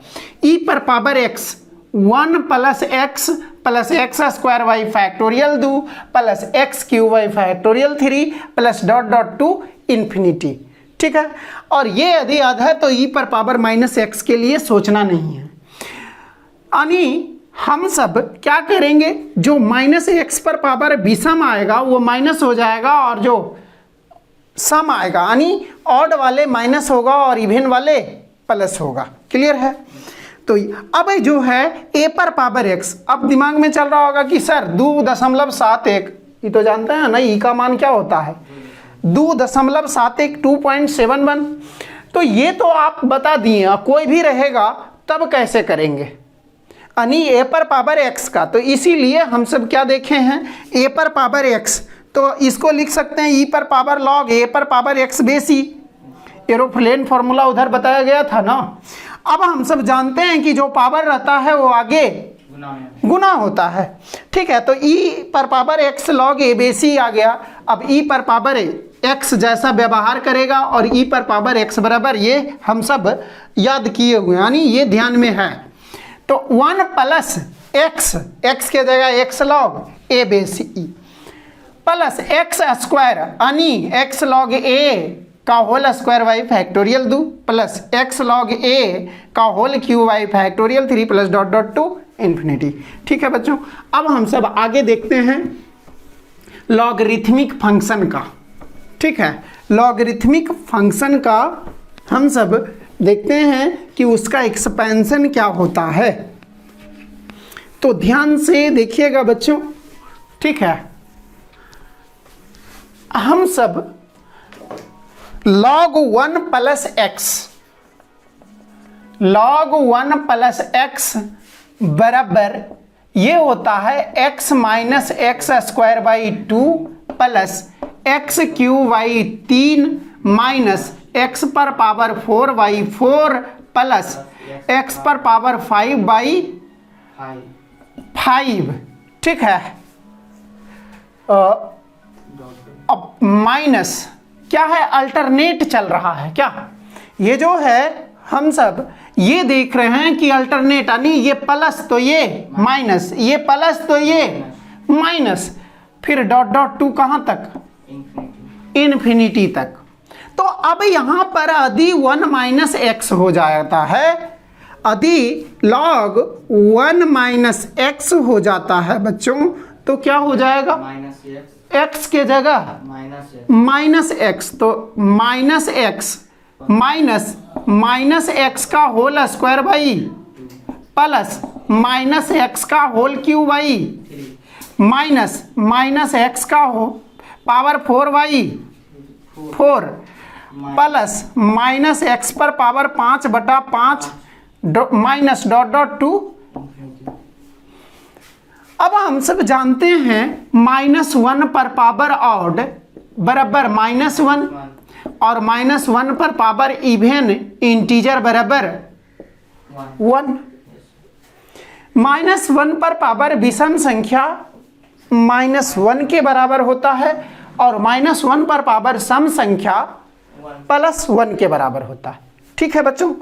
ई पर power x 1 + x + x² y factorial 2 + x³ y factorial 3 + ... to infinity. ठीक है, और ये यदि याद है तो ई पर पावर -x के लिए सोचना नहीं है। यानी हम सब क्या करेंगे, जो -x पर पावर विषम आएगा वो माइनस हो जाएगा, और जो सम आएगा यानी ऑड वाले माइनस होगा और इवन वाले प्लस होगा। क्लियर है? तो अब जो है a पर पावर x, अब दिमाग में चल रहा होगा कि सर 2.71, ये तो जानते हैं ना ई का मान क्या होता है, 2.71 2.71। तो ये तो आप बता दिए, कोई भी रहेगा तब कैसे करेंगे यानी a पर पावर x का। तो इसीलिए हम सब क्या देखे हैं, a पर पावर x, तो इसको लिख सकते हैं e पर पावर log a पर पावर x बेसी। एरोप्लेन फॉर्मूला उधर बताया गया था ना। अब हम सब जानते हैं कि जो पावर रहता है वो आगे गुना होता है। ठीक है, तो e पर पावर x log a बेसी आ गया। अब e पर पावर x जैसा व्यवहार करेगा, और e पर पावर x बराबर, ये हम सब याद किए हुए यानी ये ध्यान में है। तो 1 + x के जगह x log a बेसी प्लस x² यानी x log a का whole square y factorial 2 plus x log a का whole cube y factorial 3 + ... to infinity. ठीक है बच्चों, अब हम सब आगे देखते हैं लॉगरिथमिक फंक्शन का। ठीक है, लॉगरिथमिक फंक्शन का हम सब देखते हैं कि उसका एक्सपेंशन क्या होता है। तो ध्यान से देखिएगा बच्चों। ठीक है, हम सब log 1 + x, log 1 + x बराबर ये होता है x - x² 2 plus x³ 3 x पर पावर 4/4 प्लस x पर पावर 5/5। ठीक है, अब माइनस क्या है, अल्टरनेट चल रहा है क्या, ये जो है हम सब ये देख रहे हैं कि अल्टरनेट, यानी ये प्लस तो ये माइनस, ये प्लस तो ये माइनस, फिर डॉट डॉट टू कहाँ तक, इन्फिनिटी तक। तो अब यहाँ पर यदि 1 माइनस एक्स हो जाता है, यदि log 1 माइनस एक्स हो जाता है बच्चों, तो क्या हो जाएगा, x के जगह माइनस एक्स, तो माइनस एक्स माइनस एक्स का whole square by plus minus x का whole cube by minus x का whole power 4 by 4 plus minus x पर power 5/5 minus dot dot to. अब हम सब जानते हैं -1 पर पावर ऑड बराबर -1 और -1 पर पावर इवन इंटीजर बराबर 1। -1 पर पावर विषम संख्या -1 के बराबर होता है और -1 पर पावर सम संख्या +1 के बराबर होता है। ठीक है बच्चों,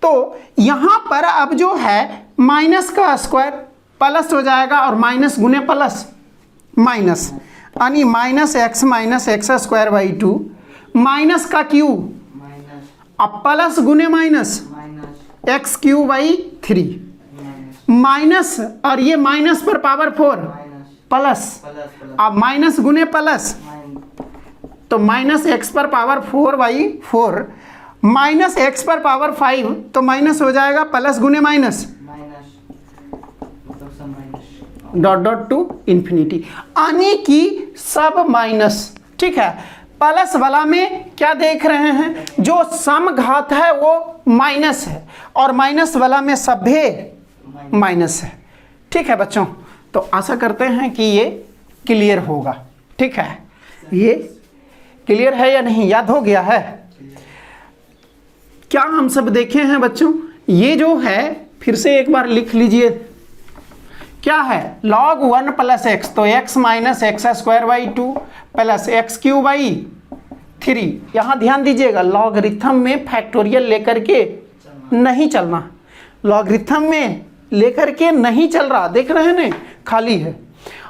तो यहाँ पर अब जो है माइनस का स्क्वायर प्लस हो जाएगा और माइनस गुने प्लस माइनस, यानी -x स्क्वायर बाई 2 माइनस का क्यूब अब प्लस गुने minus x cube by 3 minus, और ये माइनस पर पावर 4 प्लस, अब माइनस गुने प्लस, तो -x पर पावर 4 बाई 4 माइनस x पर पावर 5, तो माइनस हो जाएगा प्लस गुने minus dot dot to infinity, यानी कि सब माइनस। ठीक है, प्लस वाला में क्या देख रहे हैं, जो सम घात है वो माइनस है और माइनस वाला में सभ्य माइनस है। ठीक है बच्चों, तो आशा करते हैं कि ये क्लियर होगा। ठीक है, ये क्लियर है या नहीं, याद हो गया है क्या हम सब देखे हैं बच्चों। ये जो है फिर से एक बार लिख लीजिए, क्या है log 1 प्लस एक्स, तो x minus X square by 2 plus x Q by 3। यहाँ ध्यान दीजिएगा, लॉगरिथम में फैक्टोरियल लेकर के नहीं चलना, लॉगरिथम में लेकर के नहीं चल रहा, देख रहे हैं ना खाली है,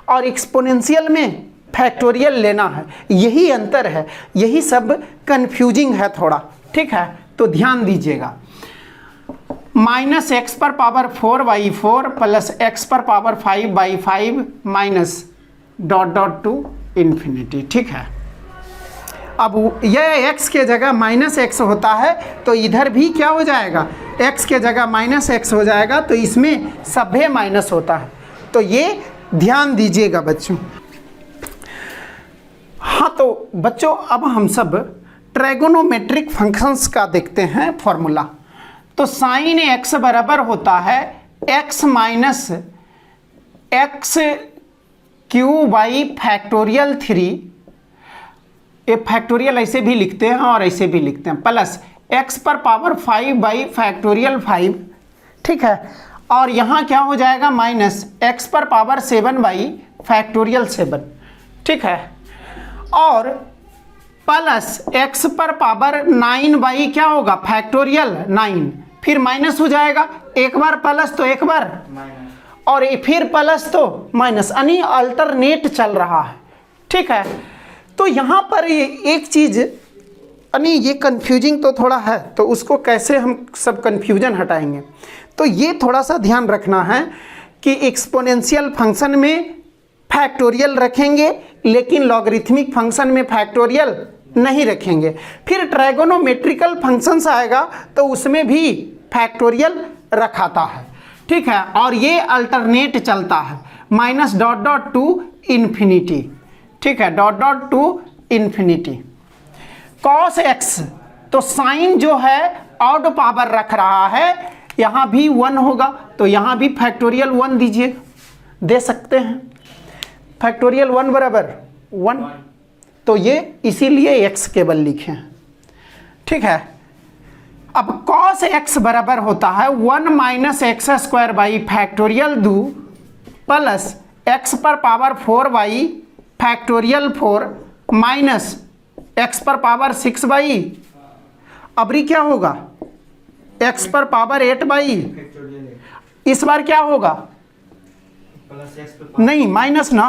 और एक्सपोनेंशियल में फैक्टोरियल लेना है, यही अंतर है, यही सब कंफ्यूजिंग है थोड़ा। ठीक है, तो ध्यान दीजिएगा, -x पर पावर 4 बाई 4 प्लस x पर power 5 by 5 minus dot dot to infinity. ठीक है, अब यह x के जगह -x होता है तो इधर भी क्या हो जाएगा, x के जगह -x हो जाएगा, तो इसमें सभ्य माइनस होता है, तो ये ध्यान दीजिएगा बच्चों। हाँ तो बच्चों, अब हम सब ट्रायगोनोमेट्रिक फंक्शंस का देखते हैं फॉर्मूला। तो साइन x बराबर होता है x minus x Q by factorial 3, ये फैक्टोरियल ऐसे भी लिखते हैं और ऐसे भी लिखते हैं, प्लस x पर पावर 5 बाई फैक्टोरियल 5। ठीक है, और यहाँ क्या हो जाएगा, माइनस x पर पावर 7 बाई फैक्टोरियल 7। ठीक है, और प्लस x पर पावर 9 बाई क्या होगा, फैक्टोरियल 9, फिर माइनस हो जाएगा, एक बार प्लस तो एक बार माइनस, और फिर प्लस तो माइनस, यानी अल्टरनेट चल रहा है। ठीक है, तो यहाँ पर एक चीज़, यानी ये कंफ्यूजिंग तो थोड़ा है, तो उसको कैसे हम सब कंफ्यूजन हटाएंगे, तो ये थोड़ा सा ध्यान रखना है कि एक्सपोनेंशियल फंक्शन में फैक्टोरियल रखेंगे लेकिन लॉगरिथमिक फंक्शन में फैक्टोरियल नहीं रखेंगे। फिर ट्रायगोनोमेट्रिकल फंक्शंस आएगा तो उसमें भी फैक्टोरियल रखाता है। ठीक है, और ये अल्टरनेट चलता है, minus dot dot to infinity. ठीक है, dot dot to infinity. Cos x, तो साइन जो है ऑड पावर रख रहा है, यहाँ भी 1 होगा, तो यहाँ भी फैक्टोरियल 1 दीजिए, दे सकते हैं, फैक्टोरियल 1 बराबर 1, तो ये इसीलिए x केवल लिखे हैं। ठीक है, अब cos x बराबर होता है 1 minus X square by factorial 2 plus x पर power 4 by factorial 4 minus x पर पावर 6 बाई, अबरी क्या होगा, x पर पावर 8/, इस बार क्या होगा, प्लस एक्स पर नहीं माइनस ना,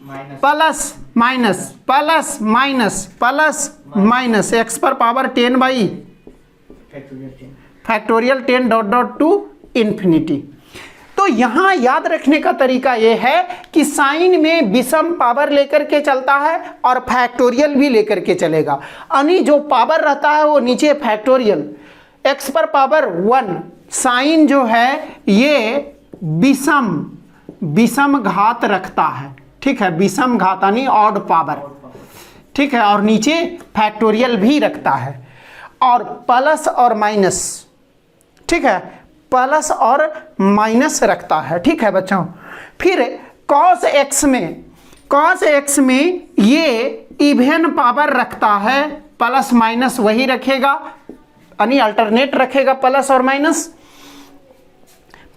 minus plus minus plus minus plus minus x पर power 10/, factorial 10 dot dot to infinity. तो यहां याद रखने का तरीका यह है कि साइन में विषम पावर लेकर के चलता है और फैक्टोरियल भी लेकर के चलेगा, यानी जो पावर रहता है वो नीचे फैक्टोरियल, x पर पावर 1, साइन जो है ये विषम घात रखता है, ठीक है, विषम घात यानी ऑड पावर, ठीक है, और नीचे फैक्टोरियल भी रखता है, और प्लस और माइनस, ठीक है, प्लस और माइनस रखता है, ठीक है बच्चों। फिर cos x में ये इवन पावर रखता है, प्लस माइनस वही रखेगा, यानी अल्टरनेट रखेगा प्लस और माइनस।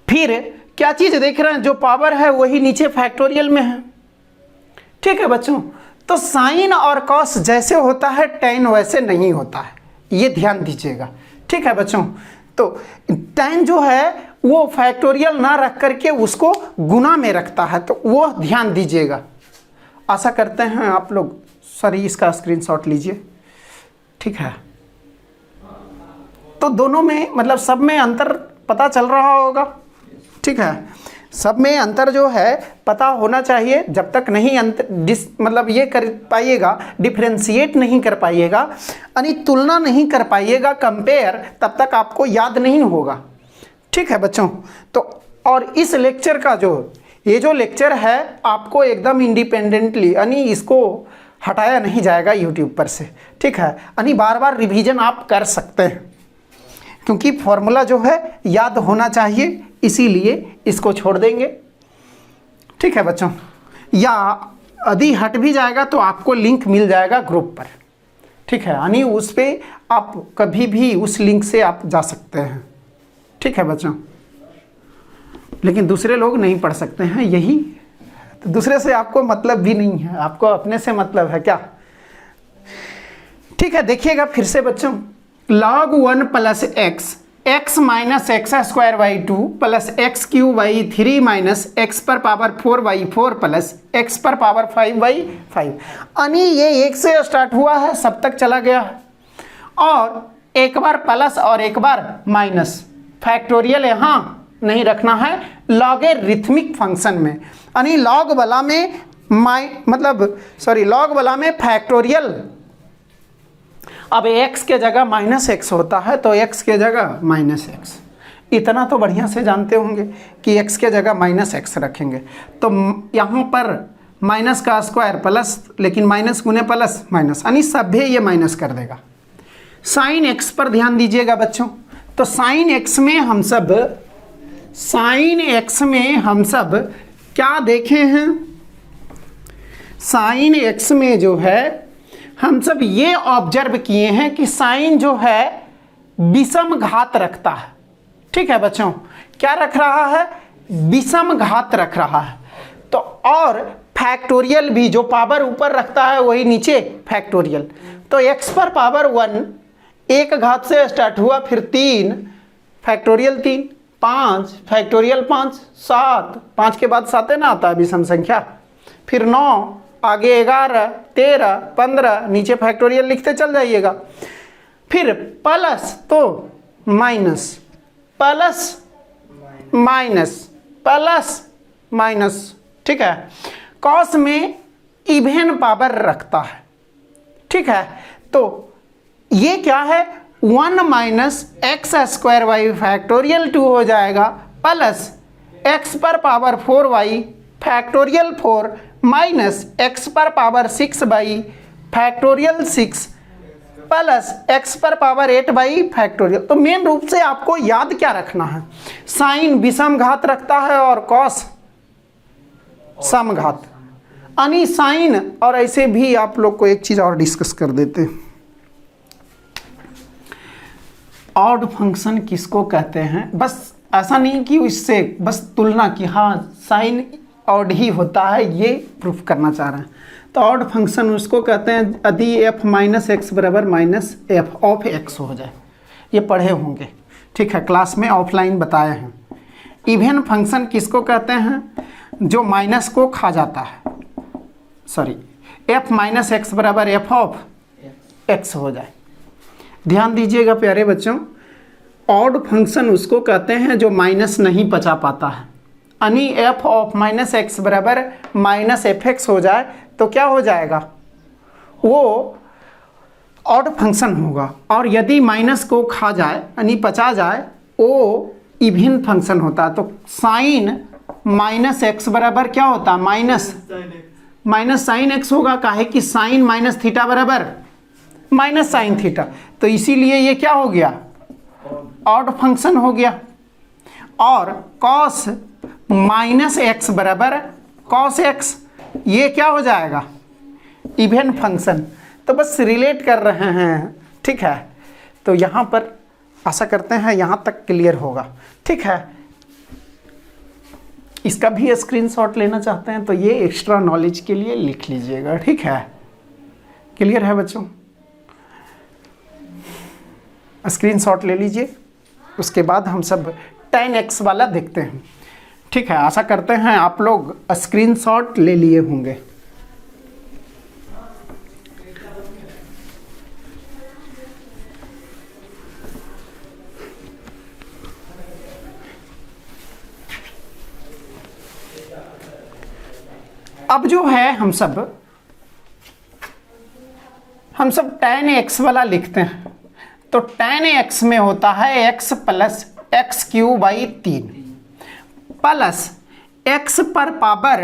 फिर क्या चीज देख रहे हैं, जो पावर है वही नीचे फैक्टोरियल में है, ठीक है बच्चों। तो साइन और कॉस जैसे होता है टैन वैसे नहीं होता है, ये ध्यान दीजिएगा, ठीक है बच्चों। तो टैन जो है वो फैक्टोरियल ना रख करके उसको गुना में रखता है, तो वो ध्यान दीजिएगा। आशा करते हैं आप लोग, सॉरी इसका स्क्रीनशॉट लीजिए, ठीक है। तो दोनों में मतलब सब में अंतर पता चल रहा होगा, ठीक है, सब में अंतर जो है पता होना चाहिए। जब तक नहीं मतलब ये कर पाइएगा, डिफ्रेंशिएट नहीं कर पाइएगा, यानी तुलना नहीं कर पाइएगा, कंपेयर, तब तक आपको याद नहीं होगा, ठीक है बच्चों। तो और इस लेक्चर का ये जो लेक्चर है आपको एकदम इंडिपेंडेंटली, यानी इसको हटाया नहीं जाएगा यूट्यूब पर से, ठीक है, यानी बार बार रिवीजन आप कर सकते हैं, क्योंकि फॉर्मूला जो है याद होना चाहिए, इसीलिए इसको छोड़ देंगे, ठीक है बच्चों। या यदि हट भी जाएगा तो आपको लिंक मिल जाएगा ग्रुप पर, ठीक है, यानी उस पर आप कभी भी उस लिंक से आप जा सकते हैं, ठीक है बच्चों। लेकिन दूसरे लोग नहीं पढ़ सकते हैं, यही तो दूसरे से आपको मतलब भी नहीं है, आपको अपने से मतलब है क्या, ठीक है। देखिएगा फिर से बच्चों, log 1 plus x minus X square by 2 plus x Q by 3 minus x पर पावर 4/4 प्लस एक्स पर पावर 5/5, यानी ये 1 से स्टार्ट हुआ है, सब तक चला गया है, और एक बार प्लस और एक बार माइनस, फैक्टोरियल यहाँ नहीं रखना है, लॉगरिथमिक फंक्शन में, यानी लॉग वाला में लॉग वाला में फैक्टोरियल, अब x के जगह -x होता है तो x के जगह -x, इतना तो बढ़िया से जानते होंगे कि x के जगह -x रखेंगे, तो यहाँ पर माइनस का स्क्वायर प्लस, लेकिन माइनस गुने प्लस माइनस, यानी सभ्य ये माइनस कर देगा। साइन x पर ध्यान दीजिएगा बच्चों, तो साइन x में हम सब क्या देखे हैं, साइन x में जो है हम सब ये ऑब्जर्व किए हैं कि साइन जो है विषम घात रखता है, ठीक है बच्चों, क्या रख रहा है, विषम घात रख रहा है। तो और फैक्टोरियल भी जो पावर ऊपर रखता है वही नीचे फैक्टोरियल, तो x पर पावर 1 एक घात से स्टार्ट हुआ, फिर 3 फैक्टोरियल 3, 5 फैक्टोरियल 5, 7, 5 के बाद 7 ना आता है विषम संख्या, फिर 9, आगे 11, 13, 15, नीचे फैक्टोरियल लिखते चल जाइएगा, फिर प्लस तो minus, plus minus plus minus, ठीक है। कॉस में इवन पावर रखता है, ठीक है, तो ये क्या है, 1 minus X square Y factorial 2 हो जाएगा, प्लस एक्स पर power 4y factorial 4 minus x पर पावर 6 फैक्टोरियल 6 प्लस एक्स पर पावर 8 फैक्टोरियल। तो मेन रूप से आपको याद क्या रखना है, साइन विषम घात रखता है और कॉस समघात, यानी साइन। और ऐसे भी आप लोग को एक चीज और डिस्कस कर देते हैं, ऑड फंक्शन किसको कहते हैं। बस ऐसा नहीं कि उससे बस तुलना की, हाँ साइन ऑड ही होता है, ये प्रूफ करना चाह रहे हैं। तो ऑड फंक्शन उसको कहते हैं यदि f माइनस एक्स बराबर माइनस एफ ऑफ एक्स हो जाए। ये पढ़े होंगे, ठीक है, क्लास में ऑफलाइन बताए हैं। इवन फंक्शन किसको कहते हैं? जो माइनस को खा जाता है, सॉरी एफ माइनस एक्स बराबर एफ ऑफ एक्स हो जाए। ध्यान दीजिएगा प्यारे बच्चों, ऑड फंक्शन उसको कहते हैं जो माइनस नहीं पचा पाता है। यानी एफ ऑफ माइनस एक्स बराबर माइनस एफ एक्स हो जाए तो क्या हो जाएगा? वो ऑड फंक्शन होगा। और यदि माइनस को खा जाए यानी पचा जाए, वो इवन फंक्शन होता है। तो साइन माइनस एक्स बराबर क्या होता है? माइनस साइन एक्स होगा। काहे कि साइन माइनस थीटा बराबर माइनस साइन थीटा, तो इसीलिए ये क्या हो गया? ऑड फंक्शन हो गया। और कॉस माइनस एक्स बराबर कॉस एक्स, ये क्या हो जाएगा? Even function. तो बस रिलेट कर रहे हैं, ठीक है। तो यहाँ पर आशा करते हैं यहाँ तक क्लियर होगा, ठीक है। इसका भी स्क्रीनशॉट लेना चाहते हैं तो ये एक्स्ट्रा नॉलेज के लिए लिख लीजिएगा, ठीक है। क्लियर है बच्चों? स्क्रीनशॉट ले लीजिए, उसके बाद हम सब tan x वाला देखते हैं, ठीक है। आशा करते हैं आप लोग स्क्रीनशॉट ले लिए होंगे। अब जो है हम सब tan x वाला लिखते हैं। तो tan x में होता है x plus x Q by 3 plus x पर पावर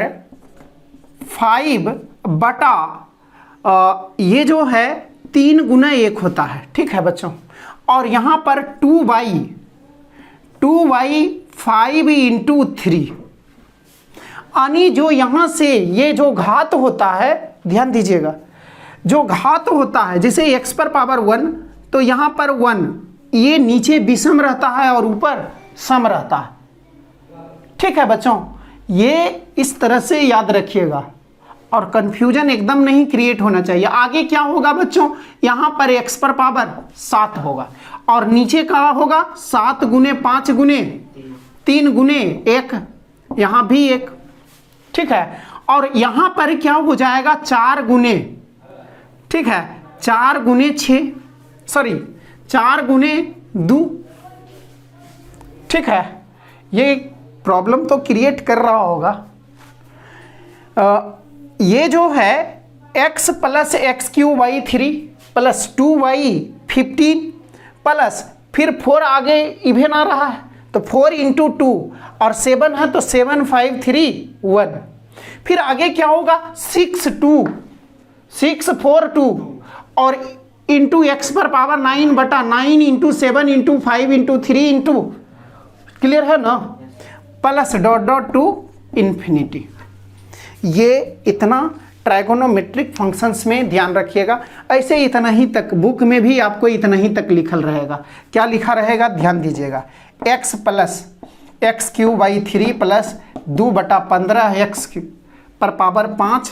5 बटा ये जो है 3 गुना 1 होता है, ठीक है बच्चों। और यहाँ पर 2 बाई 5 इंटू 3, यानी जो यहाँ से ये जो घात होता है, ध्यान दीजिएगा, जो घात होता है जैसे x पर पावर 1, तो यहाँ पर 1, ये नीचे विषम रहता है और ऊपर सम रहता है, ठीक है बच्चों। ये इस तरह से याद रखिएगा और कंफ्यूजन एकदम नहीं क्रिएट होना चाहिए। आगे क्या होगा बच्चों? यहाँ पर x पर पावर 7 होगा और नीचे कहाँ होगा? 7 गुने 5 गुने 3 गुने 1, यहाँ भी 1, ठीक है। और यहाँ पर क्या हो जाएगा? 4 गुने, ठीक है, 4 गुने 6, सॉरी 4 गुने 2, ठीक है। ये प्रॉब्लम तो क्रिएट कर रहा होगा। ये जो है x plus x Q by 3 plus 2 by 15 plus फिर 4 आगे इवन आ रहा है तो 4 इंटू 2 और 7 है तो 7 5 3 1। फिर आगे क्या होगा? 6 4 2 और इंटू एक्स पर पावर 9 बटा 9 into 7 into 5 into 3 into, clear है ना, plus dot dot to infinity. ये इतना ट्राइगोनोमेट्रिक फंक्शंस में ध्यान रखिएगा। ऐसे इतना ही तक बुक में भी आपको इतना ही तक लिखल रहेगा। क्या लिखा रहेगा? ध्यान दीजिएगा, x plus x Q by 3 plus 2 बटा 15 एक्स पर power 5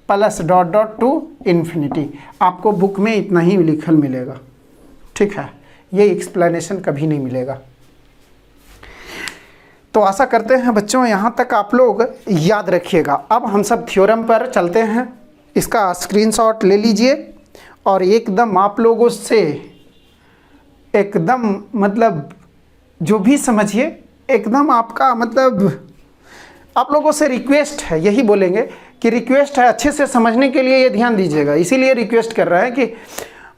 plus dot dot to infinity. आपको बुक में इतना ही लिखल मिलेगा, ठीक है। ये एक्सप्लेनेशन कभी नहीं मिलेगा। तो आशा करते हैं बच्चों यहाँ तक आप लोग याद रखिएगा। अब हम सब थ्योरम पर चलते हैं। इसका स्क्रीनशॉट ले लीजिए और एकदम आप लोगों से एकदम मतलब जो भी समझिए, एकदम आपका मतलब आप लोगों से रिक्वेस्ट है, यही बोलेंगे कि रिक्वेस्ट है, अच्छे से समझने के लिए ये ध्यान दीजिएगा। इसीलिए रिक्वेस्ट कर रहा है कि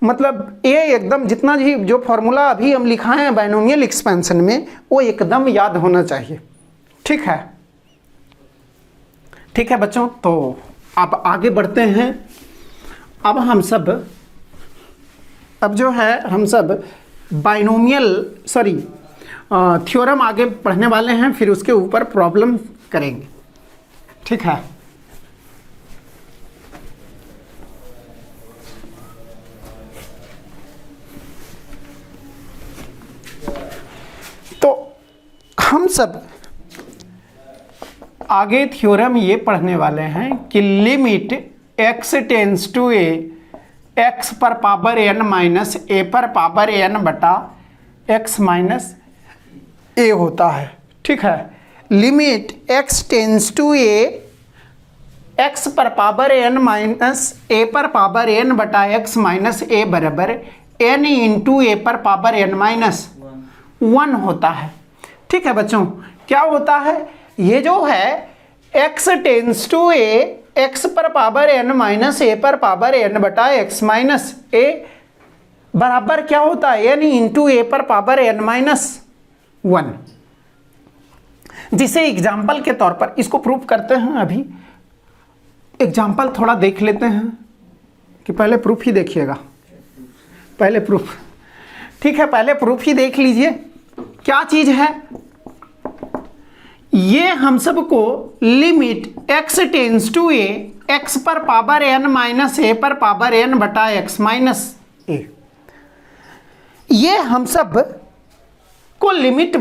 मतलब ये एकदम जितना भी जो फॉर्मूला अभी हम लिखाए हैं बाइनोमियल एक्सपेंशन में, वो एकदम याद होना चाहिए, ठीक है। ठीक है बच्चों, तो अब आगे बढ़ते हैं। अब हम सब हम सब बाइनोमियल थ्योरम आगे पढ़ने वाले हैं, फिर उसके ऊपर प्रॉब्लम करेंगे, ठीक है। तो हम सब आगे थ्योरम ये पढ़ने वाले हैं कि limit x tends to a, x पर पावर n माइनस a पर पावर n बटा x माइनस ए होता है। ठीक है, limit x tends to A, x पर पावर n माइनस ए पर पावर n बटा x माइनस ए बराबर n इंटू ए पर पावर n माइनस 1 होता है। ठीक है बच्चों, क्या होता है, ये जो है x tends to A, x पर पावर n माइनस ए पर पावर n बटा x माइनस ए बराबर क्या होता है, n इंटू ए पर पावर n माइनस 1, जिसे एग्जाम्पल के तौर पर इसको प्रूफ करते हैं। अभी एग्जाम्पल थोड़ा देख लेते हैं कि पहले प्रूफ ही देखिएगा, पहले प्रूफ। ठीक है, पहले प्रूफ ही देख लीजिए क्या चीज है। ये हम सबको limit x tends to A, x पर पावर n माइनस ए पर पावर n बटा x माइनस ए, ये हम सब को लिमिट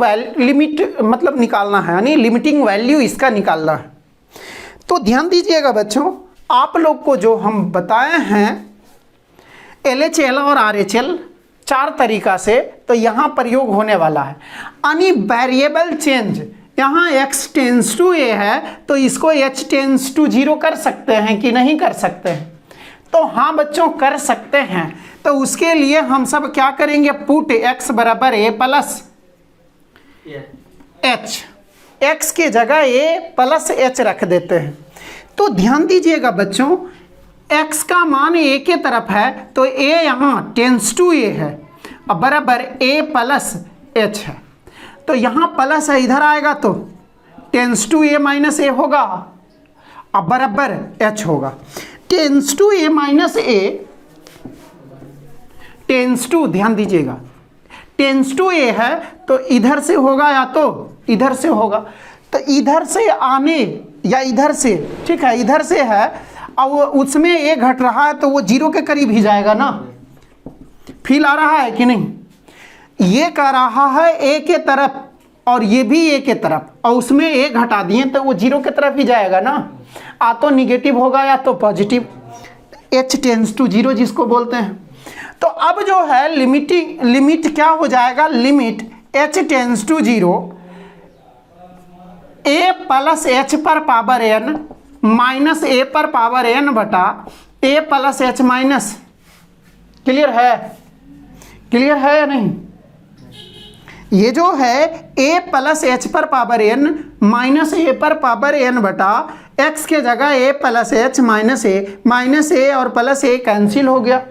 मतलब निकालना है, यानी लिमिटिंग वैल्यू इसका निकालना है। तो ध्यान दीजिएगा बच्चों, आप लोग को जो हम बताए हैं LHL और RHL 4 तरीका से, तो यहाँ प्रयोग होने वाला है। यानी वेरिएबल चेंज, यहाँ x टेंस टू ए है तो इसको h टेंस टू 0 कर सकते हैं कि नहीं कर सकते हैं? तो हाँ बच्चों, कर सकते हैं। तो उसके लिए हम सब क्या करेंगे, पुट x बराबर a प्लस h, x के जगह a प्लस h रख देते हैं। तो ध्यान दीजिएगा बच्चों, x का मान a के तरफ है तो a यहाँ टेंस टू a है और बराबर a प्लस h है। तो यहाँ प्लस है, इधर आएगा तो tends to a minus a होगा और बराबर h होगा। Tends to a minus a, tends to, ध्यान दीजिएगा, टेंस टू a है तो इधर से होगा या तो इधर से होगा। तो इधर से आने या इधर से, ठीक है, इधर से है और वो उसमें a घट रहा है तो वो 0 के करीब ही जाएगा ना। फील आ रहा है कि नहीं? ये कह रहा है a के तरफ और ये भी a के तरफ, और उसमें a घटा दिए तो वो 0 के तरफ ही जाएगा ना। आ तो निगेटिव होगा या तो पॉजिटिव, h टेंस टू 0 जिसको बोलते हैं। तो अब जो है लिमिट क्या हो जाएगा, limit h tends to 0 a plus h पर पावर n माइनस a पर पावर n बटा a plus h minus. Clear है? क्लियर है या नहीं? ये जो है a प्लस h पर पावर n माइनस a पर पावर n बटा x के जगह a plus h minus a और प्लस a कैंसिल हो गया,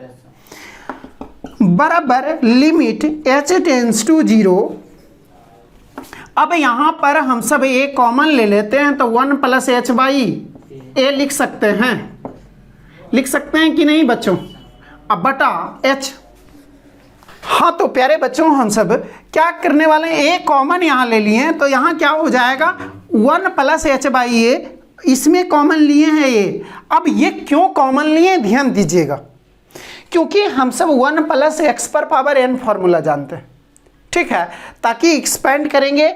बराबर लिमिट h टेंस टू 0। अब यहाँ पर हम सब a कॉमन ले लेते हैं तो 1 प्लस h बाई a लिख सकते हैं, लिख सकते हैं कि नहीं बच्चों? अब बटा h। हाँ तो प्यारे बच्चों, हम सब क्या करने वाले हैं, a कॉमन यहाँ ले लिए हैं तो यहाँ क्या हो जाएगा 1 प्लस h बाई a, इसमें कॉमन लिए हैं ये। अब ये क्यों कॉमन लिए, ध्यान दीजिएगा, क्योंकि हम सब 1 प्लस x पर पावर n फॉर्मूला जानते हैं। ठीक है, ताकि एक्सपेंड करेंगे।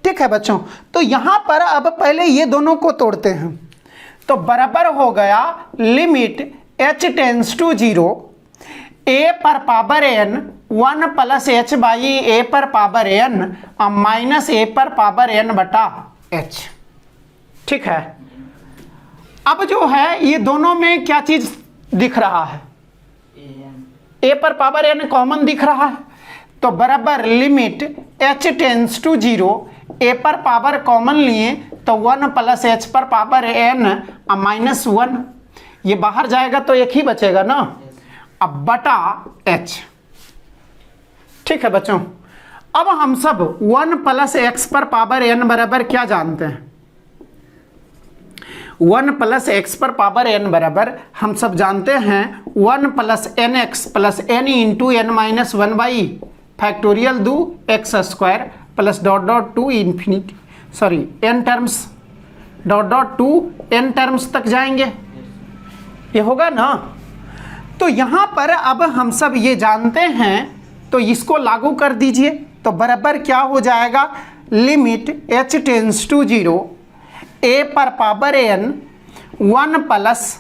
ठीक है बच्चों, तो यहाँ पर अब पहले ये दोनों को तोड़ते हैं तो बराबर हो गया limit h tends to 0 a पर power n 1 plus h by a पर पावर n और माइनस a पर पावर n बटा h। ठीक है, अब जो है ये दोनों में क्या चीज दिख रहा है, a पर पावर n कॉमन दिख रहा है तो बराबर limit h tends to 0 a पर पावर कॉमन लिए तो 1 प्लस h पर पावर n और माइनस 1, ये बाहर जाएगा तो एक ही बचेगा ना, अब बटा h। ठीक है बच्चों, अब हम सब 1 प्लस x पर पावर n बराबर क्या जानते हैं, 1 प्लस x पर पावर n बराबर हम सब जानते हैं 1 plus n x plus n into N minus 1 by factorial दो x square plus dot dot to infinity, sorry n terms, dot dot to n terms तक जाएंगे, ये होगा ना। तो यहाँ पर अब हम सब ये जानते हैं तो इसको लागू कर दीजिए तो बराबर क्या हो जाएगा, limit h tends to 0 a पर power n 1 plus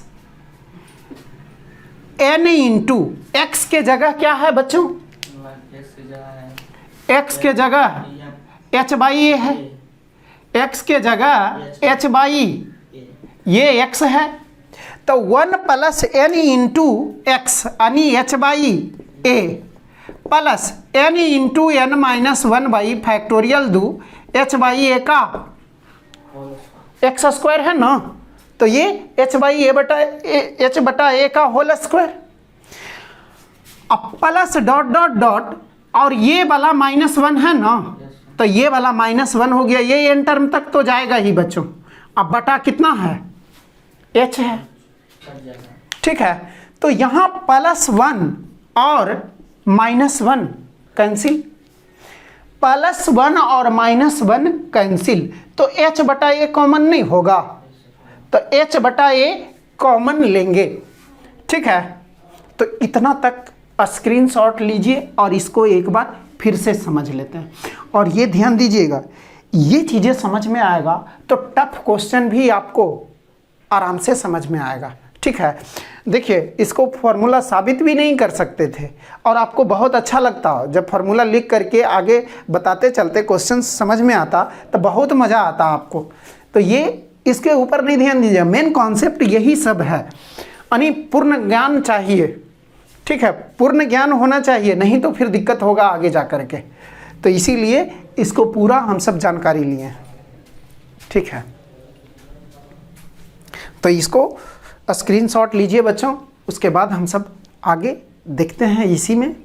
n into x के जगह क्या है बच्चों, x के जगह h बाई ए है, x के जगह h बाई ये x है, तो 1 प्लस n इंटू एक्स यानी h by a plus n into n minus 1 by factorial दो h बाई ए का एक्स स्क्वायर है ना, तो ये h बाई ए बटा h बटा ए का होल स्क्वायर, अब प्लस डॉट डॉट डॉट और ये वाला -1 है ना, तो ये वाला -1 हो गया, ये n टर्म तक तो जाएगा ही बच्चों। अब बटा कितना है h है, ठीक है, तो यहाँ +1 और -1 कैंसिल, +1 और -1 कैंसिल, तो h बटा ए कॉमन नहीं होगा, तो h बटा ए कॉमन लेंगे, ठीक है। तो इतना तक स्क्रीनशॉट लीजिए और इसको एक बार फिर से समझ लेते हैं, और ये ध्यान दीजिएगा, ये चीज़ें समझ में आएगा तो टफ क्वेश्चन भी आपको आराम से समझ में आएगा, ठीक है। देखिए, इसको फॉर्मूला साबित भी नहीं कर सकते थे और आपको बहुत अच्छा लगता जब फार्मूला लिख करके आगे बताते चलते क्वेश्चन समझ में आता, तो बहुत मज़ा आता आपको। तो ये इसके ऊपर नहीं ध्यान दीजिए, मेन कॉन्सेप्ट यही सब है, यानी पूर्ण ज्ञान चाहिए, ठीक है, पूर्ण ज्ञान होना चाहिए, नहीं तो फिर दिक्कत होगा आगे जा कर के। तो इसीलिए इसको पूरा हम सब जानकारी लिए, ठीक है। तो इसको स्क्रीनशॉट लीजिए बच्चों, उसके बाद हम सब आगे देखते हैं इसी में।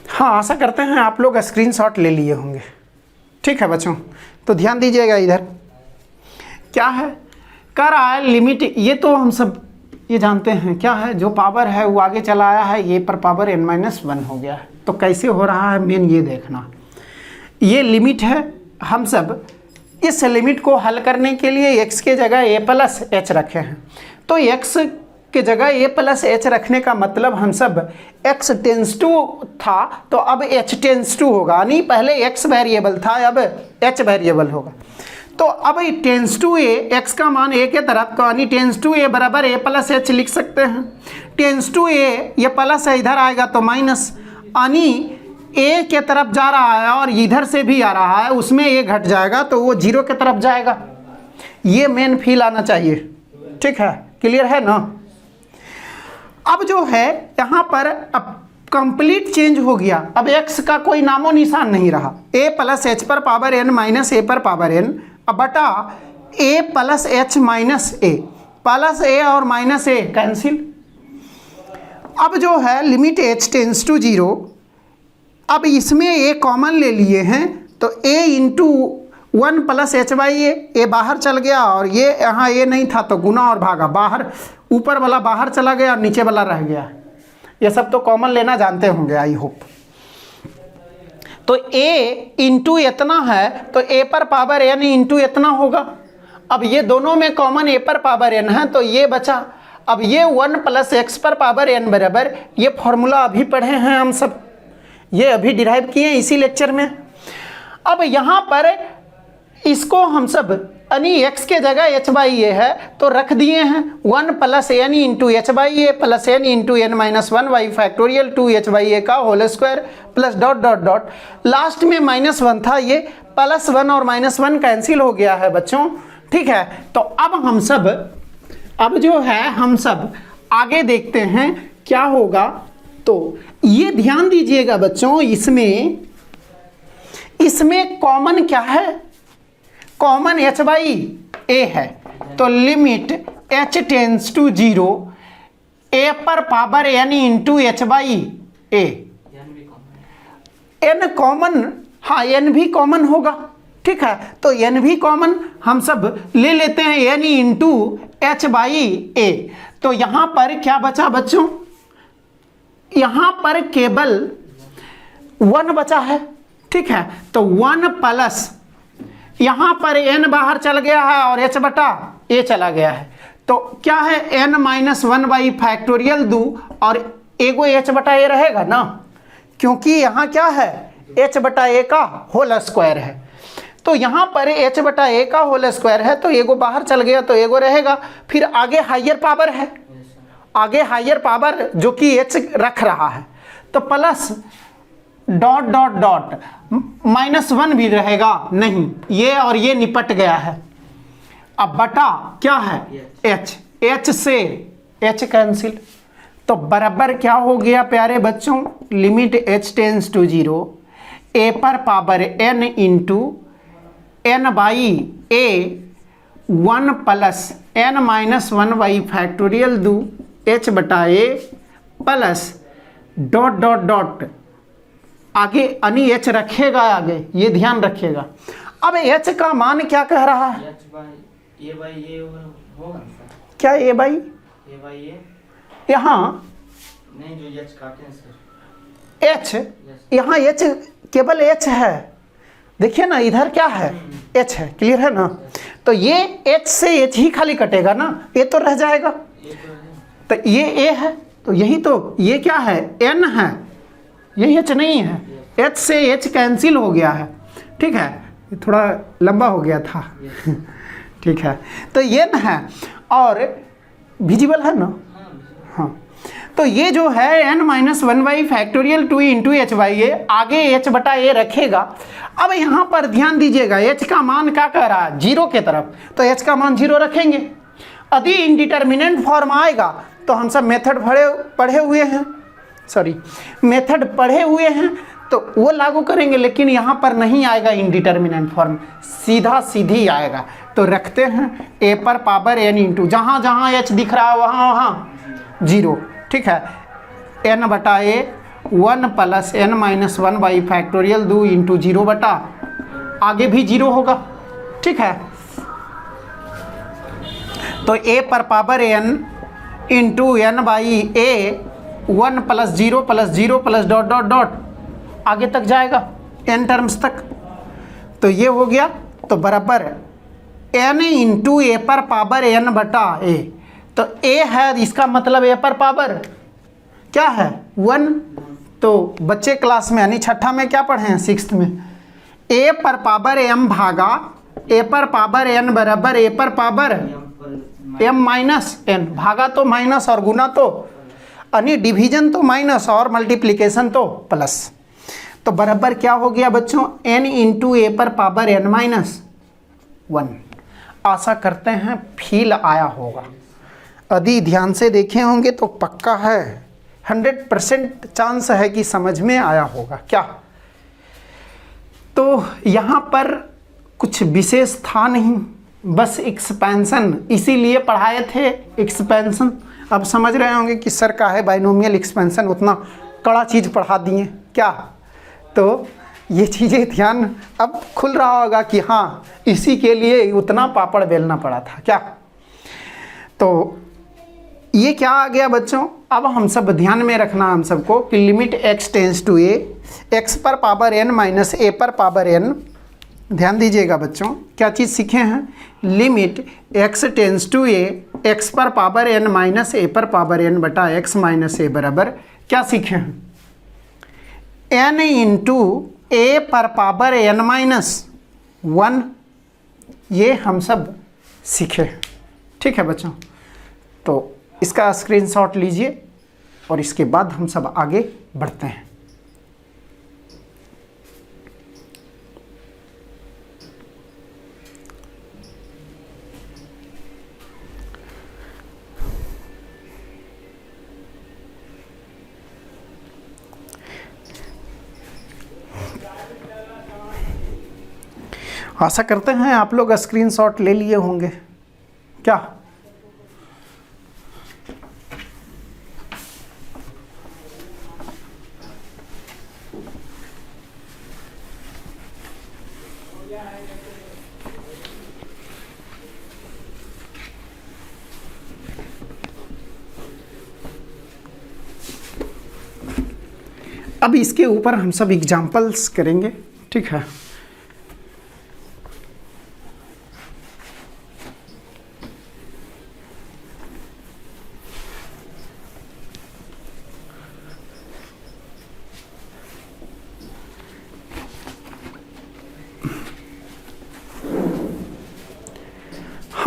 हाँ, आशा करते हैं आप लोग स्क्रीनशॉट ले लिए होंगे, ठीक है बच्चों। तो ध्यान दीजिएगा, इधर क्या है, कर रहा है लिमिट, ये तो हम सब ये जानते हैं क्या है, जो पावर है वो आगे चला आया है, ये पर पावर n-1 हो गया है। तो कैसे हो रहा है मेन ये देखना, ये लिमिट है, हम सब इस लिमिट को हल करने के लिए x के जगह a प्लस h रखे हैं। तो x के जगह a प्लस h रखने का मतलब हम सब x टेंस टू था तो अब h टेंस टू होगा, यानी पहले x वेरिएबल था अब h वेरिएबल होगा। तो अब टेंस टू ए, x का मान a के तरफ, तो यानी टेंस टू ए बराबर a प्लस h लिख सकते हैं। टेंस टू ए, ये प्लस है, इधर आएगा तो माइनस, यानी a के तरफ जा रहा है और इधर से भी आ रहा है, उसमें a घट जाएगा तो वो 0 के तरफ जाएगा। ये मेन फील आना चाहिए, ठीक है, क्लियर है ना। अब जो है यहाँ पर अब कंप्लीट चेंज हो गया, अब x का कोई नामो निशान नहीं रहा, a प्लस h पर पावर n माइनस a पर पावर n, अब बटा a plus h minus a, plus a और माइनस a कैंसिल। अब जो है लिमिट h टेंस टू 0, अब इसमें a कॉमन ले लिए हैं, तो a into 1 plus h by a, बाहर चल गया और ये यहाँ a नहीं था तो गुना और भागा, बाहर ऊपर वाला बाहर चला गया और नीचे वाला रह गया। ये सब तो कॉमन लेना जानते होंगे, आई होप। तो a इंटू इतना है तो a पर पावर n इंटू इतना होगा। अब ये दोनों में कॉमन a पर पावर n है तो ये बचा। अब ये 1 प्लस x पर पावर n बराबर, ये फॉर्मूला अभी पढ़े हैं हम सब, ये अभी डिराइव किए इसी लेक्चर में। अब यहाँ पर इसको हम सब यानी x के जगह h बाई ए है तो रख दिए हैं 1 plus n into H by a plus n into n minus 1 by factorial 2h by a का whole square plus dot dot dot, last में -1 था, ये +1 और -1 कैंसिल हो गया है बच्चों, ठीक है। तो अब हम सब, अब जो है हम सब आगे देखते हैं क्या होगा। तो ये ध्यान दीजिएगा बच्चों, इसमें कॉमन क्या है, कॉमन h बाई ए है, तो limit h tends to 0 a पर power n into H by A, n common, हाँ n भी कॉमन होगा, ठीक है। तो n भी कॉमन हम सब ले लेते हैं n इंटू एच बाई ए। तो यहाँ पर क्या बचा बच्चों, यहाँ पर केवल 1 बचा है, ठीक है। तो 1 प्लस यहाँ पर n बाहर चल गया है और h बटा a चला गया है, तो क्या है n माइनस 1 बाई फैक्टोरियल 2 और एगो h बटा a रहेगा ना, क्योंकि यहाँ क्या है, h बटा a का होल स्क्वायर है। तो यहाँ पर h बटा a का होल स्क्वायर है, तो एगो बाहर चल गया तो एगो रहेगा। फिर आगे हायर पावर है, आगे हायर पावर जो कि h रख रहा है, तो प्लस डॉट डॉट डॉट -1 भी रहेगा नहीं, ये और ये निपट गया है। अब बटा क्या है h, h से h कैंसिल, तो बराबर क्या हो गया प्यारे बच्चों, limit h tends to 0 a पर power n into n by a 1 plus n minus 1 by factorial दो h बटा a plus dot dot dot आगे अनि h रखेगा आगे, ये ध्यान रखिएगा। अब h का मान क्या कह रहा है, a बाई ए होगा ना सर, क्या a बाई a बाई ए यहाँ नहीं, जो h काटे हैं सर, h यहाँ h केवल h है, देखिए ना इधर क्या है h है, क्लियर है ना। तो ये h से h ही खाली कटेगा ना, a तो रह जाएगा, तो ये a है, तो यही तो ये क्या है n है, ये h नहीं है, h से h कैंसिल हो गया है, ठीक है, ये थोड़ा लंबा हो गया था ठीक है, तो ये न है और विजिबल है ना, हाँ। तो ये जो है n minus 1 by factorial 2 into H by a, आगे h बटा ए रखेगा। अब यहाँ पर ध्यान दीजिएगा, h का मान क्या कह रहा है 0 के तरफ, तो h का मान 0 रखेंगे। यदि इंडिटरमिनेंट फॉर्म आएगा तो हम सब मेथड पढ़े हुए हैं, सॉरी मेथड पढ़े हुए हैं, तो वो लागू करेंगे, लेकिन यहाँ पर नहीं आएगा इंडिटरमिनेंट फॉर्म, सीधा सीधी आएगा। तो रखते हैं a पर पावर n इंटू जहाँ जहाँ h दिख रहा है वहाँ वहाँ 0, ठीक है, n बटा a 1 plus n minus 1 by factorial 2 into 0 बटा आगे भी 0 होगा, ठीक है। तो a पर power n into n by a 1 plus 0 plus 0 plus dot dot dot आगे तक जाएगा n टर्म्स तक, तो ये हो गया। तो बराबर n इंटू ए पर पावर n बटा a, तो a है, इसका मतलब a पर पावर क्या है 1, तो बच्चे क्लास में यानी छठा में क्या पढ़े हैं, 6th में, a पर पावर m भागा a पर पावर n बराबर a पर पावर m माइनस n, भागा तो माइनस और गुना तो यानी डिवीजन तो माइनस और मल्टीप्लिकेशन तो प्लस, तो बराबर क्या हो गया बच्चों n इंटू ए पर पावर n माइनस 1। आशा करते हैं फील आया होगा, यदि ध्यान से देखे होंगे तो पक्का है 100% चांस है कि समझ में आया होगा क्या। तो यहाँ पर कुछ विशेष था नहीं, बस एक्सपेंशन, इसीलिए पढ़ाए थे एक्सपेंशन। अब समझ रहे होंगे कि सर का है बाइनोमियल एक्सपेंशन, उतना कड़ा चीज़ पढ़ा दिए क्या। तो ये चीज़ें ध्यान अब खुल रहा होगा कि हाँ इसी के लिए उतना पापड़ बेलना पड़ा था क्या। तो ये क्या आ गया बच्चों, अब हम सब ध्यान में रखना हम सबको कि limit x tends to a, x पर पावर n माइनस a पर पावर n, ध्यान दीजिएगा बच्चों क्या चीज़ सीखे हैं, limit x tends to a, x पर पावर n माइनस a पर पावर n बटा x माइनस a बराबर क्या सीखे हैं, n इंटू a पर पावर n माइनस 1, ये हम सब सीखे, ठीक है बच्चों। तो इसका स्क्रीनशॉट लीजिए और इसके बाद हम सब आगे बढ़ते हैं। आशा करते हैं आप लोग स्क्रीनशॉट ले लिए होंगे क्या। अब इसके ऊपर हम सब एग्जाम्पल्स करेंगे, ठीक है।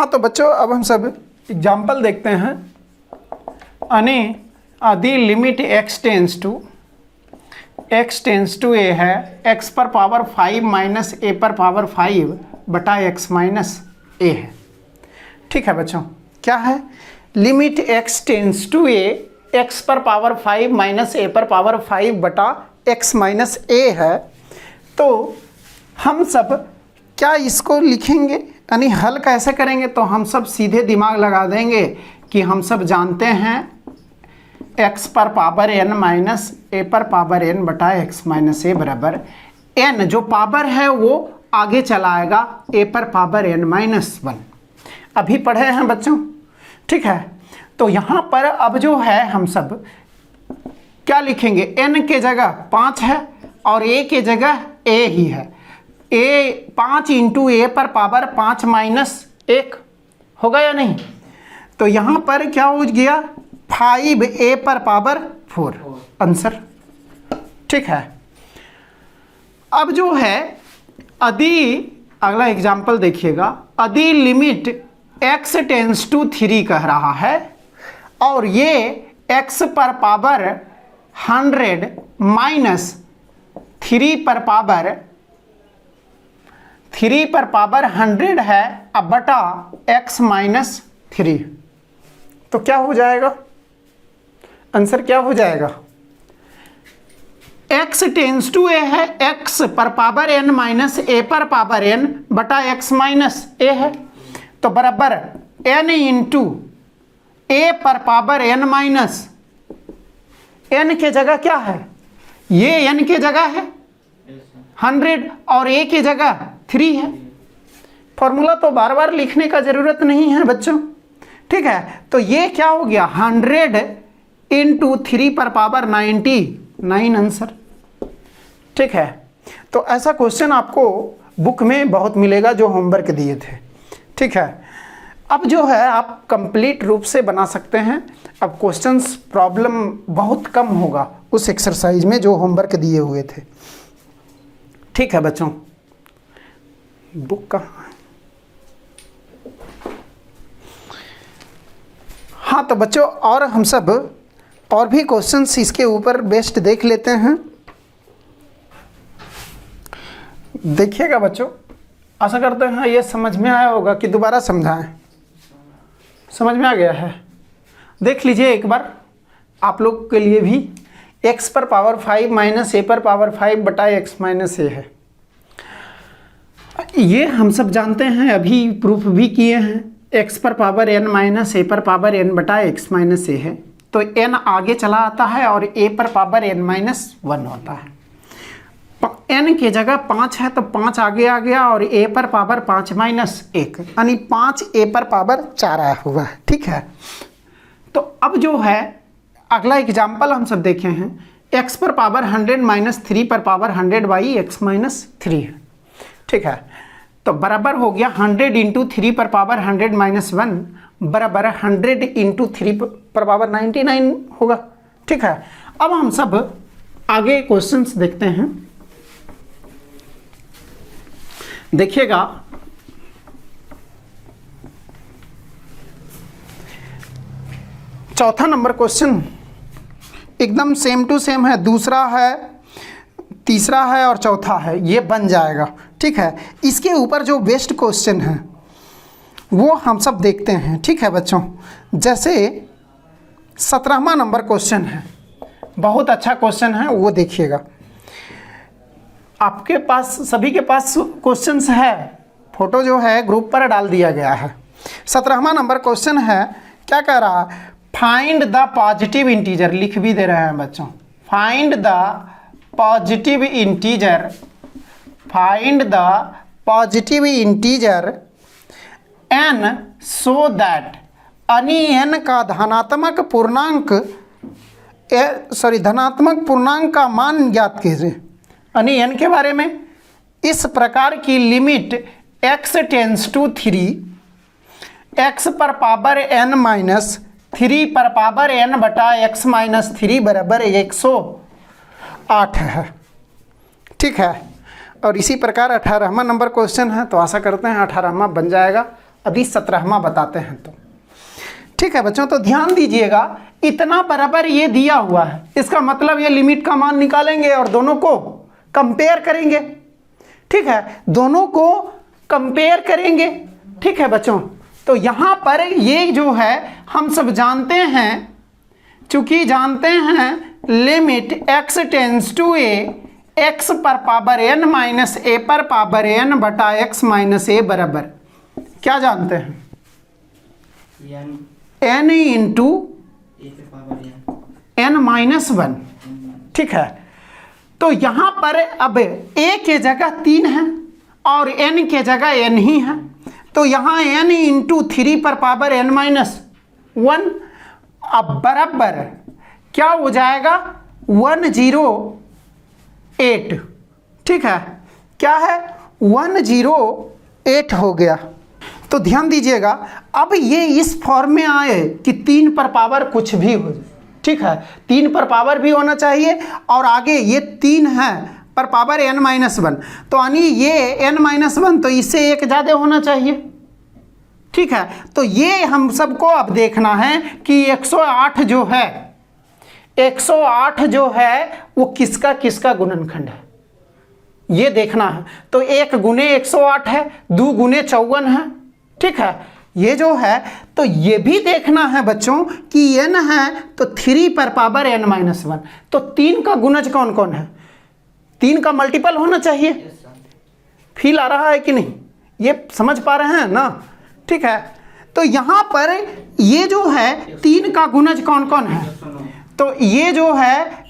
हाँ तो बच्चों अब हम सब एग्जाम्पल देखते हैं। यानी यदि limit x tends to a है, x पर पावर 5 माइनस a पर पावर 5 बटा x माइनस a है। ठीक है बच्चों, क्या है? Limit x tends to a, x पर पावर 5 माइनस a पर पावर 5 बटा x माइनस a है। तो हम सब क्या इसको लिखेंगे, यानी हल कैसे करेंगे? तो हम सब सीधे दिमाग लगा देंगे कि हम सब जानते हैं x पर पावर n माइनस a पर पावर n बटा x माइनस a बराबर n, जो पावर है वो आगे चला आएगा a पर पावर n माइनस 1। अभी पढ़े हैं बच्चों, ठीक है। तो यहाँ पर अब जो है हम सब क्या लिखेंगे? n के जगह 5 है और a के जगह a ही है। a 5 इंटू a पर पावर 5 माइनस 1 होगा या नहीं? तो यहाँ पर क्या हो गया? 5a पर पावर 4 आंसर। ठीक है। अब जो है यदि अगला एग्जाम्पल देखिएगा, यदि लिमिट x टेंस टू 3 कह रहा है और ये x पर पावर 100 माइनस 3 पर पावर 100 है अब बटा x माइनस 3, तो क्या हो जाएगा? आंसर क्या हो जाएगा? x टेंस टू a है, x पर पावर n माइनस a पर पावर n बटा x माइनस a है, तो बराबर n इंटू a पर पावर n माइनस n के जगह क्या है? ये n के जगह है 100 और a की जगह 3 है। फॉर्मूला तो बार बार लिखने का जरूरत नहीं है बच्चों, ठीक है। तो ये क्या हो गया? 100 इंटू 3 पर पावर 99 आंसर। ठीक है। तो ऐसा क्वेश्चन आपको बुक में बहुत मिलेगा जो होमवर्क दिए थे। ठीक है। अब जो है आप कंप्लीट रूप से बना सकते हैं। अब क्वेश्चंस प्रॉब्लम बहुत कम होगा उस एक्सरसाइज में जो होमवर्क दिए हुए थे। ठीक है बच्चों, बुक कहाँ है? हाँ तो बच्चों और हम सब और भी क्वेश्चंस इसके ऊपर बेस्ड देख लेते हैं। देखिएगा बच्चों, आशा करते हैं ये समझ में आया होगा कि दोबारा समझाएं। समझ में आ गया है? देख लीजिए एक बार आप लोग के लिए भी। x पर पावर 5 माइनस a पर पावर 5 बटा x माइनस a है। ये हम सब जानते हैं, अभी प्रूफ भी किए हैं। x पर पावर n माइनस a पर पावर n बटा x माइनस a है, तो n आगे चला आता है और a पर पावर n माइनस 1 होता है। n की जगह 5 है तो 5 आगे आ गया और a पर पावर 5 माइनस 1, यानी 5 a पर पावर 4 आया हुआ है। ठीक है। तो अब जो है अगला एग्जाम्पल हम सब देखे हैं, x पर पावर 100 माइनस 3 पर पावर 100 बाई x माइनस 3 है। ठीक है। तो बराबर हो गया 100 इंटू 3 पर पावर 100 माइनस 1 बराबर 100 इंटू 3 पर पावर 99 होगा। ठीक है। अब हम सब आगे क्वेश्चंस देखते हैं। देखिएगा, चौथा नंबर क्वेश्चन एकदम सेम टू सेम है, दूसरा है, तीसरा है और चौथा है, ये बन जाएगा। ठीक है। इसके ऊपर जो बेस्ट क्वेश्चन है वो हम सब देखते हैं। ठीक है बच्चों, जैसे 17वां नंबर क्वेश्चन है, बहुत अच्छा क्वेश्चन है, वो देखिएगा। आपके पास सभी के पास क्वेश्चंस है, फोटो जो है ग्रुप पर डाल दिया गया है। 17वां नंबर क्वेश्चन है, क्या कह रहा है? फाइंड द पॉजिटिव इंटीजर, लिख भी दे रहे हैं बच्चों। Find the positive integer, find the positive integer n so that, यानी n का धनात्मक पूर्णांक का मान ज्ञात कीजिए। यानी n के बारे में इस प्रकार की limit x tends to 3, x पर पावर n माइनस 3 पर पावर n बटा x माइनस 3 बराबर 108 है। ठीक है। और इसी प्रकार 18वां नंबर क्वेश्चन है, तो आशा करते हैं 18वां बन जाएगा अभी 17वां बताते हैं। तो ठीक है बच्चों, तो ध्यान दीजिएगा, इतना बराबर ये दिया हुआ है, इसका मतलब ये लिमिट का मान निकालेंगे और दोनों को कंपेयर करेंगे। ठीक है, दोनों को कंपेयर करेंगे। ठीक है बच्चों, तो यहाँ पर ये जो है हम सब जानते हैं, चूंकि जानते हैं limit x tends to a x पर पावर n माइनस a पर पावर n बटा x माइनस a बराबर क्या जानते हैं? n into n minus 1। ठीक है, तो यहाँ पर अब a के जगह 3 है और n के जगह n ही है, तो यहाँ n इंटू 3 पर पावर n माइनस 1 अब बराबर क्या हो जाएगा? 108। ठीक है, क्या है? 108 हो गया। तो ध्यान दीजिएगा, अब ये इस फॉर्म में आए कि 3 पर पावर कुछ भी हो जाए। ठीक है, 3 पर पावर भी होना चाहिए और आगे ये 3 है पर पावर n माइनस 1, तो यानी ये n माइनस 1 तो इससे एक ज़्यादा होना चाहिए। ठीक है, तो ये हम सबको अब देखना है कि 108 जो है, 108 जो है वो किसका किसका गुणनखंड है, ये देखना है। तो 1 गुने 108 है, 2 गुने 54 है। ठीक है, ये जो है तो ये भी देखना है बच्चों कि n है तो 3 पर पावर n माइनस 1, तो 3 का गुणज कौन कौन है? 3 का मल्टीपल होना चाहिए। फील आ रहा है कि नहीं? ये समझ पा रहे हैं ना? ठीक है, तो यहाँ पर ये जो है 3 का गुणज कौन कौन है? तो ये जो है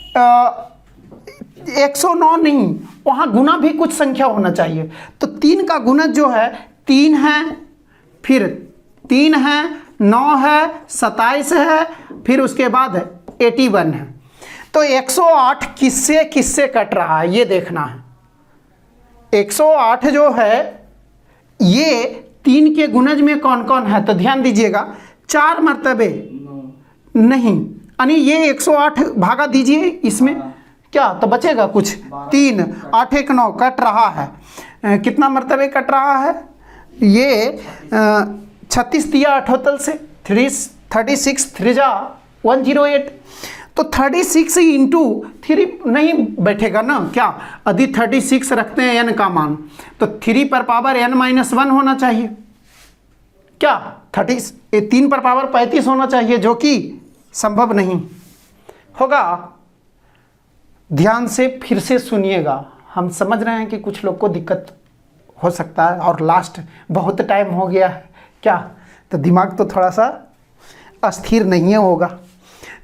109 नहीं, वहाँ गुना भी कुछ संख्या होना चाहिए। तो 3 का गुणज जो है 3 है, फिर 3 है, 9 है, 27 है, फिर उसके बाद 81 है। तो 108 किससे किससे कट रहा है ये देखना है। 108 जो है ये 3 के गुणज में कौन कौन है? तो ध्यान दीजिएगा, 4 मर्तबे नहीं, यानी ये 108 भागा दीजिए इसमें, क्या तो बचेगा कुछ? 3, 8 1 9 कट रहा है। कितना मर्तबे कट रहा है? ये 36 दिया अठोतल से, 36 3 जा 108, तो 36 इंटू 3 नहीं बैठेगा ना, क्या यदि 36 रखते हैं n का मान, तो 3 पर पावर n माइनस 1 होना चाहिए। क्या 3 पर पावर 35 होना चाहिए, जो कि संभव नहीं होगा। ध्यान से फिर से सुनिएगा, हम समझ रहे हैं कि कुछ लोग को दिक्कत हो सकता है और लास्ट बहुत टाइम हो गया है, क्या तो दिमाग तो थोड़ा सा अस्थिर नहीं होगा।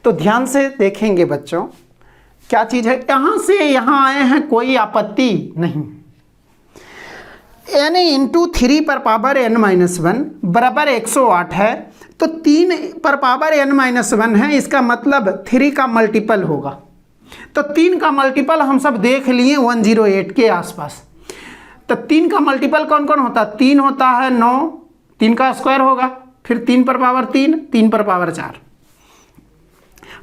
तो ध्यान से देखेंगे बच्चों, क्या चीज़ है, यहाँ से यहाँ आए हैं, कोई आपत्ति नहीं। n इंटू 3 पर पावर n माइनस 1 बराबर 108 है, तो 3 पर पावर n माइनस 1 है, इसका मतलब 3 का मल्टीपल होगा। तो 3 का मल्टीपल हम सब देख लिए 108 के आसपास। तो 3 का मल्टीपल कौन कौन होता है? 3 होता है, 9, 3 का स्क्वायर होगा, फिर 3 पर पावर 3, 3 पर पावर 4।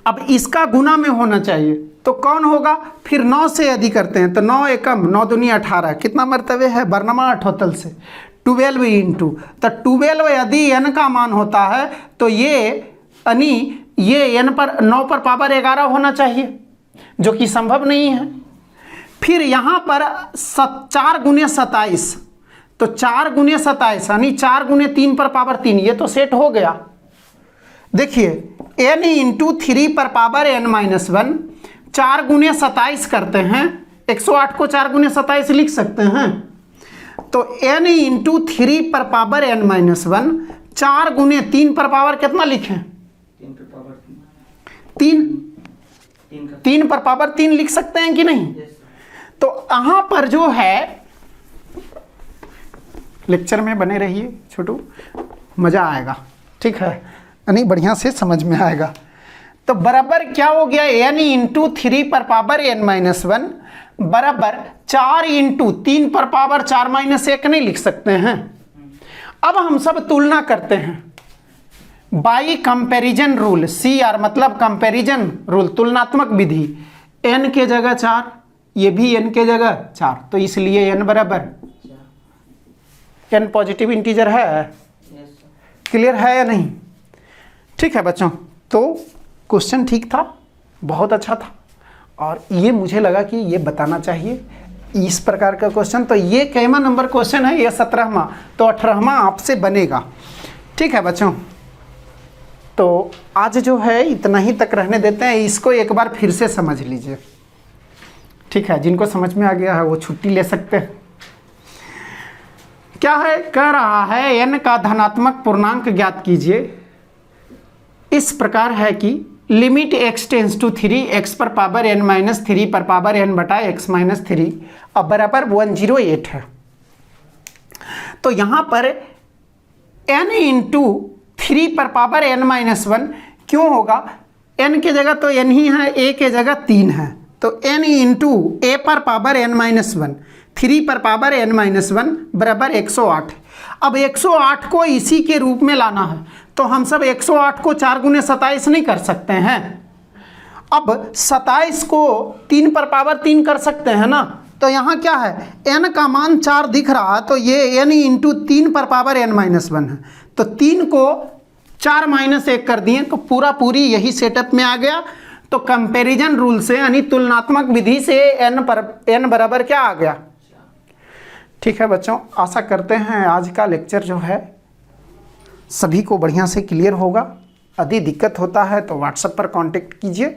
अब इसका गुना में होना चाहिए, तो कौन होगा? फिर 9 से यदि करते हैं तो 9 एकम 9 दूनी 18, कितना मर्तबे है? बरनमा अठोतल से 12 इंटू, तो 12 यदि n का मान होता है तो ये n पर 9 पर पावर 11 होना चाहिए, जो कि संभव नहीं है। फिर यहाँ पर 4 गुने 27, तो 4 गुने 27 यानी 4 गुने 3 पर पावर 3, ये तो सेट हो गया। देखिए n इंटू 3 पर पावर n माइनस 1, 4 गुने 27 करते हैं, 108 को 4 गुने 27 लिख सकते हैं। तो n इंटू 3 पर पावर n माइनस 1, 4 गुने 3 पर पावर कितना लिखें? 3 पर पावर 3 लिख सकते हैं कि नहीं? तो यहाँ पर जो है, लेक्चर में बने रहिए छोटू, मज़ा आएगा। ठीक है, यानी बढ़िया से समझ में आएगा। तो बराबर क्या हो गया? n इंटू 3 पर पावर n माइनस 1 बराबर 4 इंटू 3 पर पावर 4 माइनस 1 नहीं लिख सकते हैं। अब हम सब तुलना करते हैं बाई कंपैरिजन रूल, CR मतलब कंपैरिजन रूल, तुलनात्मक विधि। n के जगह 4, ये भी n के जगह 4, तो इसलिए n बराबर n पॉजिटिव इंटीजर है, क्लियर है या नहीं? ठीक है बच्चों, तो क्वेश्चन ठीक था, बहुत अच्छा था, और ये मुझे लगा कि ये बताना चाहिए इस प्रकार का क्वेश्चन। तो ये कैमा नंबर क्वेश्चन है, ये 17वां, तो 18वां आपसे बनेगा। ठीक है बच्चों, तो आज जो है इतना ही तक रहने देते हैं, इसको एक बार फिर से समझ लीजिए। ठीक है, जिनको समझ में आ गया है वो छुट्टी ले सकते हैं। क्या है, कह रहा है n का धनात्मक पूर्णांक ज्ञात कीजिए। इस प्रकार है कि limit x tends to 3 x पर पावर n माइनस 3 पर पावर n बटा x माइनस 3 अब बराबर 108 है। तो यहाँ पर n इंटू 3 पर पावर n माइनस 1 क्यों होगा? n की जगह तो n ही है, a के जगह 3 है, तो n इंटू a पर पावर n माइनस 1, 3 पर पावर n माइनस 1 बराबर 108। अब 108 को इसी के रूप में लाना है, तो हम सब 108 को 4 गुने 27 नहीं कर सकते हैं। अब 27 को 3 पर पावर 3 कर सकते हैं ना, तो यहाँ क्या है, n का मान 4 दिख रहा है, तो ये n इंटू 3 पर पावर n माइनस 1 है, तो 3 को 4 माइनस 1 कर दिए, तो पूरी यही सेटअप में आ गया। तो कंपैरिजन रूल से यानी तुलनात्मक विधि से n बराबर क्या आ गया? ठीक है बच्चों, आशा करते हैं आज का लेक्चर जो है सभी को बढ़िया से क्लियर होगा। यदि दिक्कत होता है तो व्हाट्सएप पर कांटेक्ट कीजिए,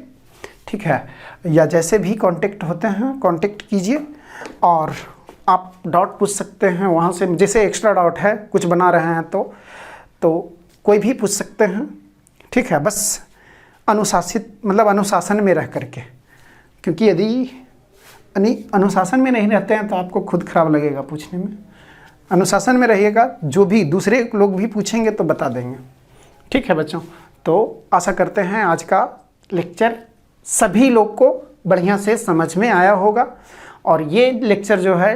ठीक है, या जैसे भी कांटेक्ट होते हैं कांटेक्ट कीजिए, और आप डाउट पूछ सकते हैं वहाँ से, जैसे एक्स्ट्रा डाउट है कुछ बना रहे हैं तो कोई भी पूछ सकते हैं। ठीक है, बस अनुशासित मतलब अनुशासन में रह करके, क्योंकि यदि अनुशासन में नहीं रहते हैं तो आपको खुद खराब लगेगा पूछने में। अनुशासन में रहिएगा, जो भी दूसरे लोग भी पूछेंगे तो बता देंगे। ठीक है बच्चों, तो आशा करते हैं आज का लेक्चर सभी लोग को बढ़िया से समझ में आया होगा, और ये लेक्चर जो है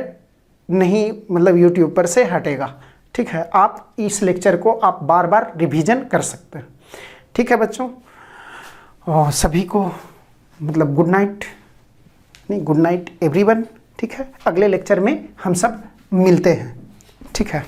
नहीं मतलब यूट्यूब पर से हटेगा। ठीक है, आप इस लेक्चर को आप बार बार रिवीजन कर सकते हैं। ठीक है बच्चों, और सभी को मतलब गुड नाइट एवरीवन। ठीक है, अगले लेक्चर में हम सब मिलते हैं। ठीक है।